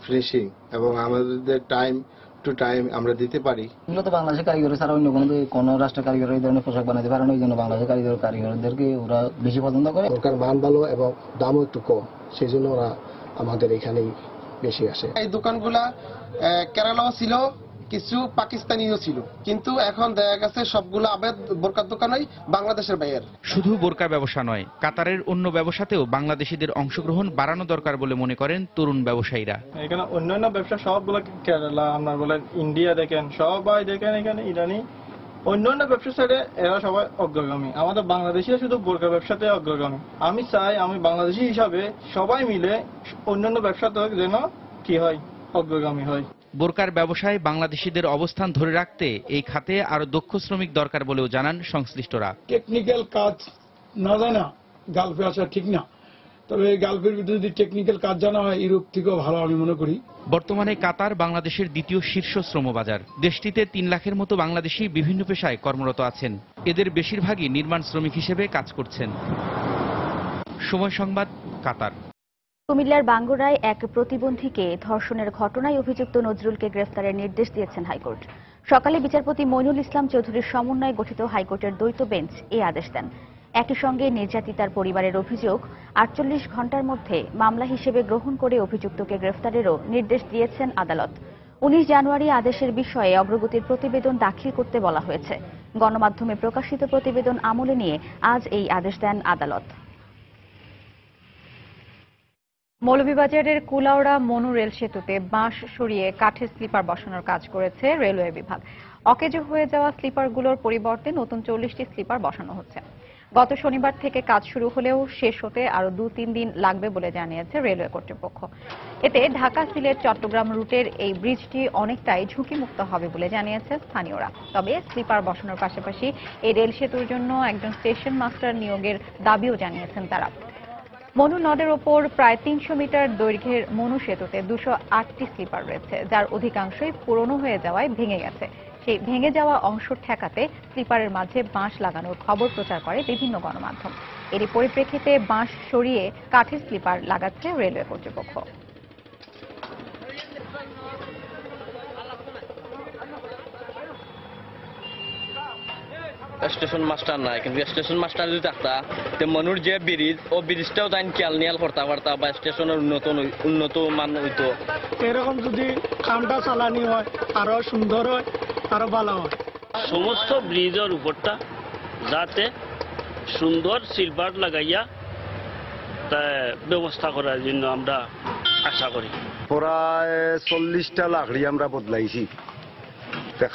ফিনিশিং এবং আমাদের টাইম টু টাইম আমরা দিতে পারি। মূলত বাংলাদেশের কারিগর ছাড়া অন্য কোনো রাষ্ট্রের কারিগর এই ধরনের পোশাক বানাতে পারে না, ওই জন্য বাংলাদেশের কারিগরদেরকে ওরা বেশি পছন্দ করে। ওর মান ভালো এবং দামও একটু কম, সেই জন্য ওরা আমাদের এখানেই বেশি আসে। এই দোকানগুলা কেরালাও ছিল, কিছু পাকিস্তানিও ছিল, কিন্তু এখন দেখা গেছে সবগুলো আবেদ বোরকার দোকানই বাংলাদেশের বাইরের। শুধু বোরকা ব্যবসা নয়, কাতারের অন্য ব্যবসাতেও বাংলাদেশিদের অংশগ্রহণ বাড়ানো দরকার বলে মনে করেন তরুণ ব্যবসায়ীরা। এখানে অন্যান্য ব্যবসা সবগুলো কেরালা, আপনার বলেন ইন্ডিয়া দেখেন, সবাই দেখেন এখানে ইরানি, অন্যান্য ব্যবসার সাইডে এরা সবাই অগ্রগামী। আমাদের বাংলাদেশিরা শুধু বোরকা ব্যবসাতে অগ্রগামী। আমি চাই আমি বাংলাদেশি হিসাবে সবাই মিলে অন্যান্য ব্যবসাতে যেন কি হয়, অগ্রগামী হয়। বোরকার ব্যবসায় বাংলাদেশিদের অবস্থান ধরে রাখতে এই খাতে আরো দক্ষ শ্রমিক দরকার বলেও জানান সংশ্লিষ্টরা। টেকনিক্যাল কাজ না জানা গালফে আসা ঠিক না, তবে গালফের ভিতরে যদি টেকনিক্যাল কাজ জানা হয় ইউরোপ থেকেও ভালো আমি মনে করি। বর্তমানে কাতার বাংলাদেশের দ্বিতীয় শীর্ষ শ্রমবাজার। দেশটিতে 3 লাখের মতো বাংলাদেশি বিভিন্ন পেশায় কর্মরত আছেন। এদের বেশিরভাগই নির্মাণ শ্রমিক হিসেবে কাজ করছেন। সময় সংবাদ, কাতার। কুমিল্লার বাঙ্গুরায় এক প্রতিবন্ধীকে ধর্ষণের ঘটনায় অভিযুক্ত নজরুলকে গ্রেফতারের নির্দেশ দিয়েছেন হাইকোর্ট। সকালে বিচারপতি মইনুল ইসলাম চৌধুরীর সমন্বয়ে গঠিত হাইকোর্টের দ্বৈত বেঞ্চ এই আদেশ দেন। একই সঙ্গে নির্যাতিতার পরিবারের অভিযোগ 48 ঘণ্টার মধ্যে মামলা হিসেবে গ্রহণ করে অভিযুক্তকে গ্রেফতারেরও নির্দেশ দিয়েছেন আদালত। 19 জানুয়ারি আদেশের বিষয়ে অগ্রগতির প্রতিবেদন দাখিল করতে বলা হয়েছে। গণমাধ্যমে প্রকাশিত প্রতিবেদন আমলে নিয়ে আজ এই আদেশ দেন আদালত। মৌলভীবাজারের কুলাউড়া মনু রেল সেতুতে বাঁশ সরিয়ে কাঠের স্লিপার বসানোর কাজ করেছে রেলওয়ে বিভাগ। অকেজো হয়ে যাওয়া স্লিপারগুলোর পরিবর্তে নতুন 40টি স্লিপার বসানো হচ্ছে। গত শনিবার থেকে কাজ শুরু হলেও শেষ হতে আরো 2-3 দিন লাগবে বলে জানিয়েছে রেলওয়ে কর্তৃপক্ষ। এতে ঢাকা সিলেট চট্টগ্রাম রুটের এই ব্রিজটি অনেকটাই ঝুঁকিমুক্ত হবে বলে জানিয়েছে স্থানীয়রা। তবে স্লিপার বসানোর পাশাপাশি এই রেল সেতুর জন্য একজন স্টেশন মাস্টার নিয়োগের দাবিও জানিয়েছেন তারা। মনু নদের ওপর প্রায় 300 মিটার দৈর্ঘ্যের মনু সেতুতে 208টি স্লিপার রয়েছে, যার অধিকাংশই পুরনো হয়ে যাওয়ায় ভেঙে গেছে। সেই ভেঙে যাওয়া অংশ ঠেকাতে স্লিপারের মাঝে বাঁশ লাগানোর খবর প্রচার করে বিভিন্ন গণমাধ্যম। এরই পরিপ্রেক্ষিতে বাঁশ সরিয়ে কাঠের স্লিপার লাগাচ্ছে রেলওয়ে কর্তৃপক্ষ। স্টেশন মাস্টার নাই, কিন্তু স্টেশন মাস্টার যদি থাকতা তো মনুর যে ব্রিজ ও ব্রিজটাও তাই খেয়াল নিয়াল করতে পারতা বা স্টেশনের উন্নত মান হইতো। এরকম যদি কামটা চালানি হয় আরো সুন্দর হয়, আরো ভালো হয়। সমস্ত ব্রিজের উপরটা যাতে সুন্দর সিলভার লাগাইয়া ব্যবস্থা করার জন্য আমরা আশা করি। প্রায় 40টা লাকড়ি আমরা বদলাইছি।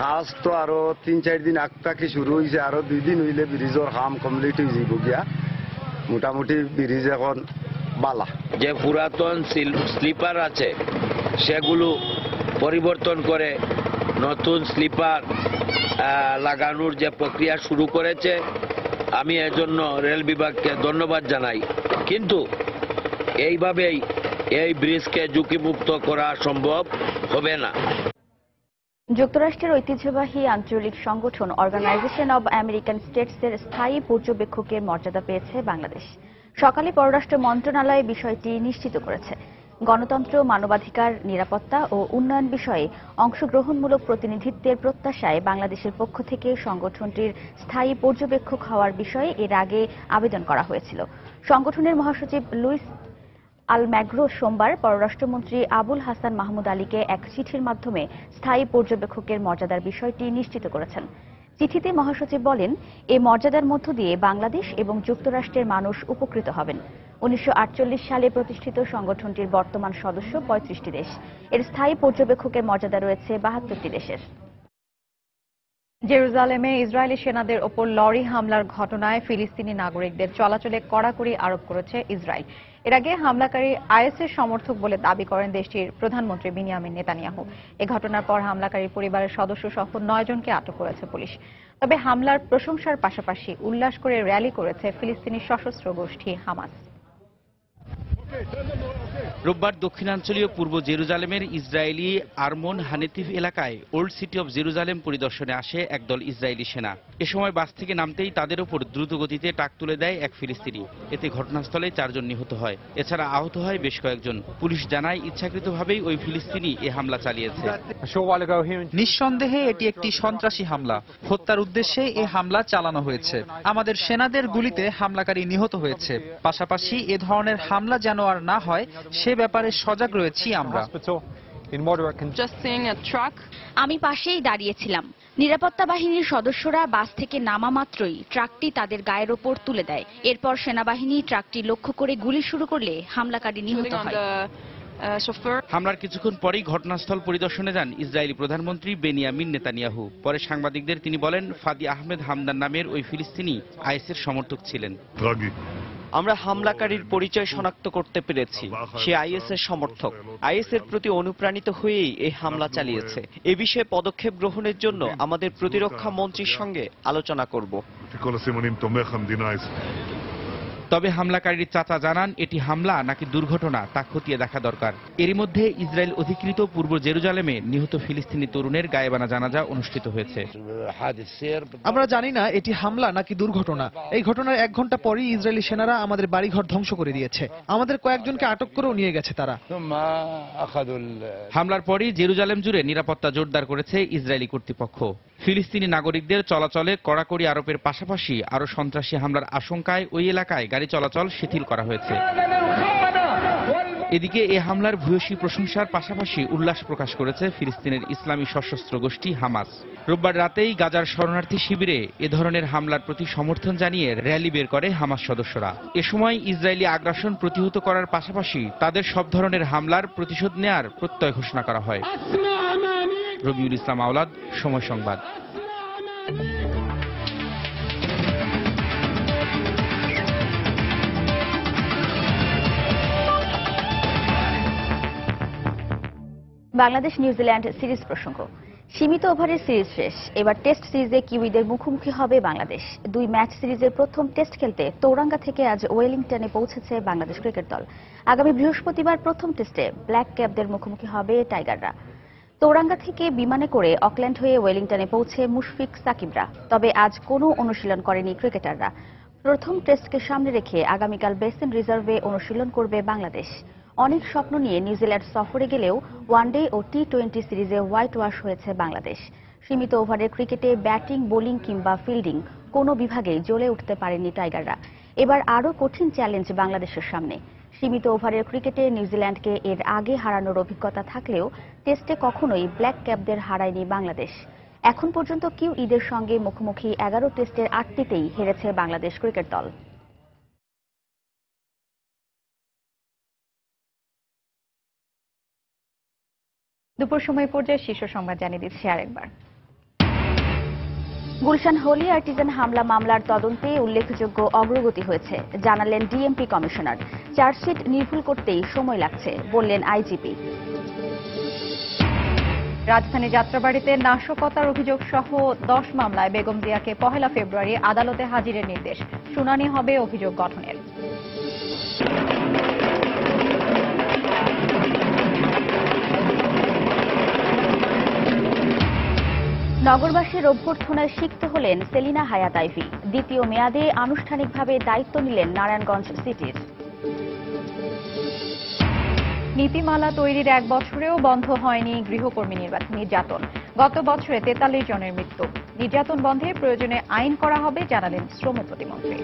কাজ তো আরো 3-4 দিন আগ থেকে শুরু হয়েছে, আরো 2 দিন হইলে ব্রিজের কাম কমপ্লিট হয়ে যাব গিয়া। মোটামুটি ব্রিজ এখন বালা। যে পুরাতন স্লিপার আছে সেগুলো পরিবর্তন করে নতুন স্লিপার লাগানোর যে প্রক্রিয়া শুরু করেছে, আমি এজন্য রেল বিভাগকে ধন্যবাদ জানাই। কিন্তু এইভাবেই এই ব্রিজকে ঝুঁকিমুক্ত করা সম্ভব হবে না। যুক্তরাষ্ট্রের ঐতিহ্যবাহী আঞ্চলিক সংগঠন অর্গানাইজেশন অব আমেরিকান স্টেটসের স্থায়ী পর্যবেক্ষকের মর্যাদা পেয়েছে বাংলাদেশ। সকালে পররাষ্ট্র মন্ত্রণালয় বিষয়টি নিশ্চিত করেছে। গণতন্ত্র, মানবাধিকার, নিরাপত্তা ও উন্নয়ন বিষয়ে অংশগ্রহণমূলক প্রতিনিধিত্বের প্রত্যাশায় বাংলাদেশের পক্ষ থেকে সংগঠনটির স্থায়ী পর্যবেক্ষক হওয়ার বিষয়ে এর আগে আবেদন করা হয়েছিল। সংগঠনের মহাসচিব লুইস আলম্যাগ্রো সোমবার পররাষ্ট্রমন্ত্রী আবুল হাসান মাহমুদ আলীকে এক চিঠির মাধ্যমে স্থায়ী পর্যবেক্ষকের মর্যাদার বিষয়টি নিশ্চিত করেছেন। চিঠিতে মহাসচিব বলেন, এই মর্যাদার মধ্য দিয়ে বাংলাদেশ এবং যুক্তরাষ্ট্রের মানুষ উপকৃত হবেন। 1948 সালে প্রতিষ্ঠিত সংগঠনটির বর্তমান সদস্য 35টি দেশ। এর স্থায়ী পর্যবেক্ষকের মর্যাদা রয়েছে 72টি দেশের। জেরুজালেমে ইসরায়েলি সেনাদের ওপর লরি হামলার ঘটনায় ফিলিস্তিনি নাগরিকদের চলাচলে কড়াকড়ি আরোপ করেছে ইসরায়েল। এর আগে হামলাকারী আইএসের সমর্থক বলে দাবি করেন দেশটির প্রধানমন্ত্রী বেনিয়ামিন নেতানিয়াহু। এ ঘটনার পর হামলাকারী পরিবারের সদস্য সহ 9 জনকে আটক করেছে পুলিশ। তবে হামলার প্রশংসার পাশাপাশি উল্লাস করে র্যালি করেছে ফিলিস্তিনি সশস্ত্র গোষ্ঠী হামাস। রোববার দক্ষিণাঞ্চলীয় পূর্ব জেরুজালেমের ইসরায়েলি আরমন হানেতিভ এলাকায় ওল্ড সিটি অব জেরুজালেম পরিদর্শনে আসে একদল ইসরায়েলি সেনা। এ সময় বাস থেকে নামতেই তাদের ওপর দ্রুতগতিতে ট্রাক তুলে দেয় এক ফিলিস্তিনি। এতে ঘটনাস্থলে 4 জন নিহত হয়, এছাড়া আহত হয় বেশ কয়েকজন। পুলিশ জানায় ইচ্ছাকৃতভাবেই ওই ফিলিস্তিনি এ হামলা চালিয়েছে। নিঃসন্দেহে এটি একটি সন্ত্রাসী হামলা। হত্যার উদ্দেশ্যে এ হামলা চালানো হয়েছে। আমাদের সেনাদের গুলিতে হামলাকারী নিহত হয়েছে। পাশাপাশি এ ধরনের হামলা যেন আর না হয় সে ব্যাপারে সজাগ রয়েছি আমরা। আমি পাশেই দাঁড়িয়েছিলাম। নিরাপত্তা বাহিনীর সদস্যরা বাস থেকে নামা মাত্রই ট্রাকটি তাদের গায়ের ওপর তুলে দেয়। এরপর সেনাবাহিনী ট্রাকটি লক্ষ্য করে গুলি শুরু করলে হামলাকারী নিহত হয়। হামলার কিছুক্ষণ পরেই ঘটনাস্থল পরিদর্শনে যান ইসরায়েলি প্রধানমন্ত্রী বেনিয়ামিন নেতানিয়াহু। পরে সাংবাদিকদের তিনি বলেন, ফাদি আহমেদ হামদান নামের ওই ফিলিস্তিনি আইএসের সমর্থক ছিলেন। আমরা হামলাকারীর পরিচয় শনাক্ত করতে পেরেছি। সে আইএসের সমর্থক। আইএসের প্রতি অনুপ্রাণিত হয়েই এই হামলা চালিয়েছে। এ বিষয়ে পদক্ষেপ গ্রহণের জন্য আমাদের প্রতিরক্ষা মন্ত্রীর সঙ্গে আলোচনা করব। তবে হামলাকারীর চাচা জানান, এটি হামলা নাকি দুর্ঘটনা তা খতিয়ে দেখা দরকার। এরই মধ্যে ইসরায়েল অধিকৃত পূর্ব জেরুজালেমে নিহত ফিলিস্তিনি তরুণের গায়েবানা জানাজা অনুষ্ঠিত হয়েছে। আমরা জানি না এটি হামলা নাকি দুর্ঘটনা। এই ঘটনার 1 ঘন্টা পরই ইসরায়েলি সেনারা আমাদের বাড়িঘর ধ্বংস করে দিয়েছে। আমাদের কয়েকজনকে আটক করেও নিয়ে গেছে তারা। হামলার পরই জেরুজালেম জুড়ে নিরাপত্তা জোরদার করেছে ইসরায়েলি কর্তৃপক্ষ। ফিলিস্তিনি নাগরিকদের চলাচলে কড়াকড়ি আরোপের পাশাপাশি আরো সন্ত্রাসী হামলার আশঙ্কায় ওই এলাকায় গাড়ি চলাচল শিথিল করা হয়েছে। এদিকে এ হামলার ভূয়সী প্রশংসার পাশাপাশি উল্লাস প্রকাশ করেছে ফিলিস্তিনের ইসলামী সশস্ত্র গোষ্ঠী হামাস। রোববার রাতেই গাজার শরণার্থী শিবিরে এ ধরনের হামলার প্রতি সমর্থন জানিয়ে র্যালি বের করে হামাস সদস্যরা। এ সময় ইসরায়েলি আগ্রাসন প্রতিহত করার পাশাপাশি তাদের সব ধরনের হামলার প্রতিশোধ নেয়ার প্রত্যয় ঘোষণা করা হয়। রবিউল ইসলাম আওলাদ, সময় সংবাদ। বাংলাদেশ নিউজিল্যান্ড সিরিজ প্রসঙ্গ। সীমিত ওভারের সিরিজ শেষ। এবার টেস্ট সিরিজে কিউইদের মুখোমুখি হবে বাংলাদেশ। 2 ম্যাচ সিরিজের প্রথম টেস্ট খেলতে চৌরাঙ্গা থেকে আজ ওয়েলিংটনে পৌঁছেছে বাংলাদেশ ক্রিকেট দল। আগামী বৃহস্পতিবার প্রথম টেস্টে ব্ল্যাক ক্যাপদের মুখোমুখি হবে টাইগাররা। চৌরাঙ্গা থেকে বিমানে করে অকল্যান্ড হয়ে ওয়েলিংটনে পৌঁছে মুশফিক সাকিবরা। তবে আজ কোনো অনুশীলন করেনি ক্রিকেটাররা। প্রথম টেস্টকে সামনে রেখে আগামীকাল বেসিন রিজার্ভে অনুশীলন করবে বাংলাদেশ। অনেক স্বপ্ন নিয়ে নিউজিল্যান্ড সফরে গেলেও ওয়ানডে ও টি-20 সিরিজে হোয়াইট ওয়াশ হয়েছে বাংলাদেশ। সীমিত ওভারের ক্রিকেটে ব্যাটিং, বোলিং কিংবা ফিল্ডিং কোনো বিভাগেই জ্বলে উঠতে পারেনি টাইগাররা। এবার আরও কঠিন চ্যালেঞ্জ বাংলাদেশের সামনে। সীমিত ওভারের ক্রিকেটে নিউজিল্যান্ডকে এর আগে হারানোর অভিজ্ঞতা থাকলেও টেস্টে কখনোই ব্ল্যাক ক্যাপদের হারায়নি বাংলাদেশ। এখন পর্যন্ত কিউইদের সঙ্গে মুখোমুখি 11 টেস্টের 8টিতেই হেরেছে বাংলাদেশ ক্রিকেট দল। দুপুর সময় পর্যায়ে শীর্ষ সংবাদ জানিয়ে দিচ্ছি আরেকবার। গুলশান হোলি আর্টিজান হামলা মামলার তদন্তে উল্লেখযোগ্য অগ্রগতি হয়েছে, জানালেন ডিএমপি কমিশনার। চার্জশিট নির্ভুল করতেই সময় লাগছে, বললেন আইজিপি। রাজধানী যাত্রাবাড়িতে নাশকতার অভিযোগ সহ 10 মামলায় বেগম জিয়াকে 1 ফেব্রুয়ারি আদালতে হাজিরের নির্দেশ। শুনানি হবে অভিযোগ গঠনের। নগরবাসীর অভ্যর্থনায় সিক্ত হলেন সেলিনা হায়াত আইভি। দ্বিতীয় মেয়াদে আনুষ্ঠানিকভাবে দায়িত্ব নিলেন নারায়ণগঞ্জ সিটির। নীতিমালা তৈরির 1 বছরেও বন্ধ হয়নি গৃহকর্মী নির্যাতন। গত বছরে 43 জনের মৃত্যু। নির্যাতন বন্ধে প্রয়োজনে আইন করা হবে, জানালেন শ্রম প্রতিমন্ত্রী।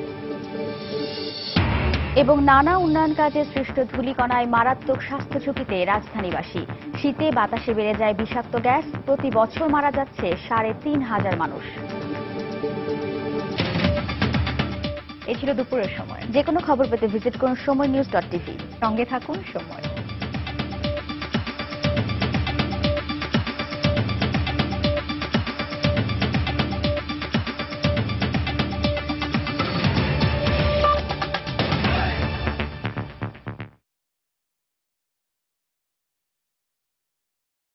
এবং নানা উন্নয়ন কাজে সৃষ্ট ধূলিকণায় মারাত্মক স্বাস্থ্য ঝুঁকিতে রাজধানীবাসী। শীতে বাতাসে বেড়ে যায় বিষাক্ত গ্যাস। প্রতি বছর মারা যাচ্ছে 3,500 মানুষ। এ ছিল দুপুরের সময়। যে কোনো খবর পেতে ভিজিট করুন সময়নিউজ.tv। সঙ্গে থাকুন সময়।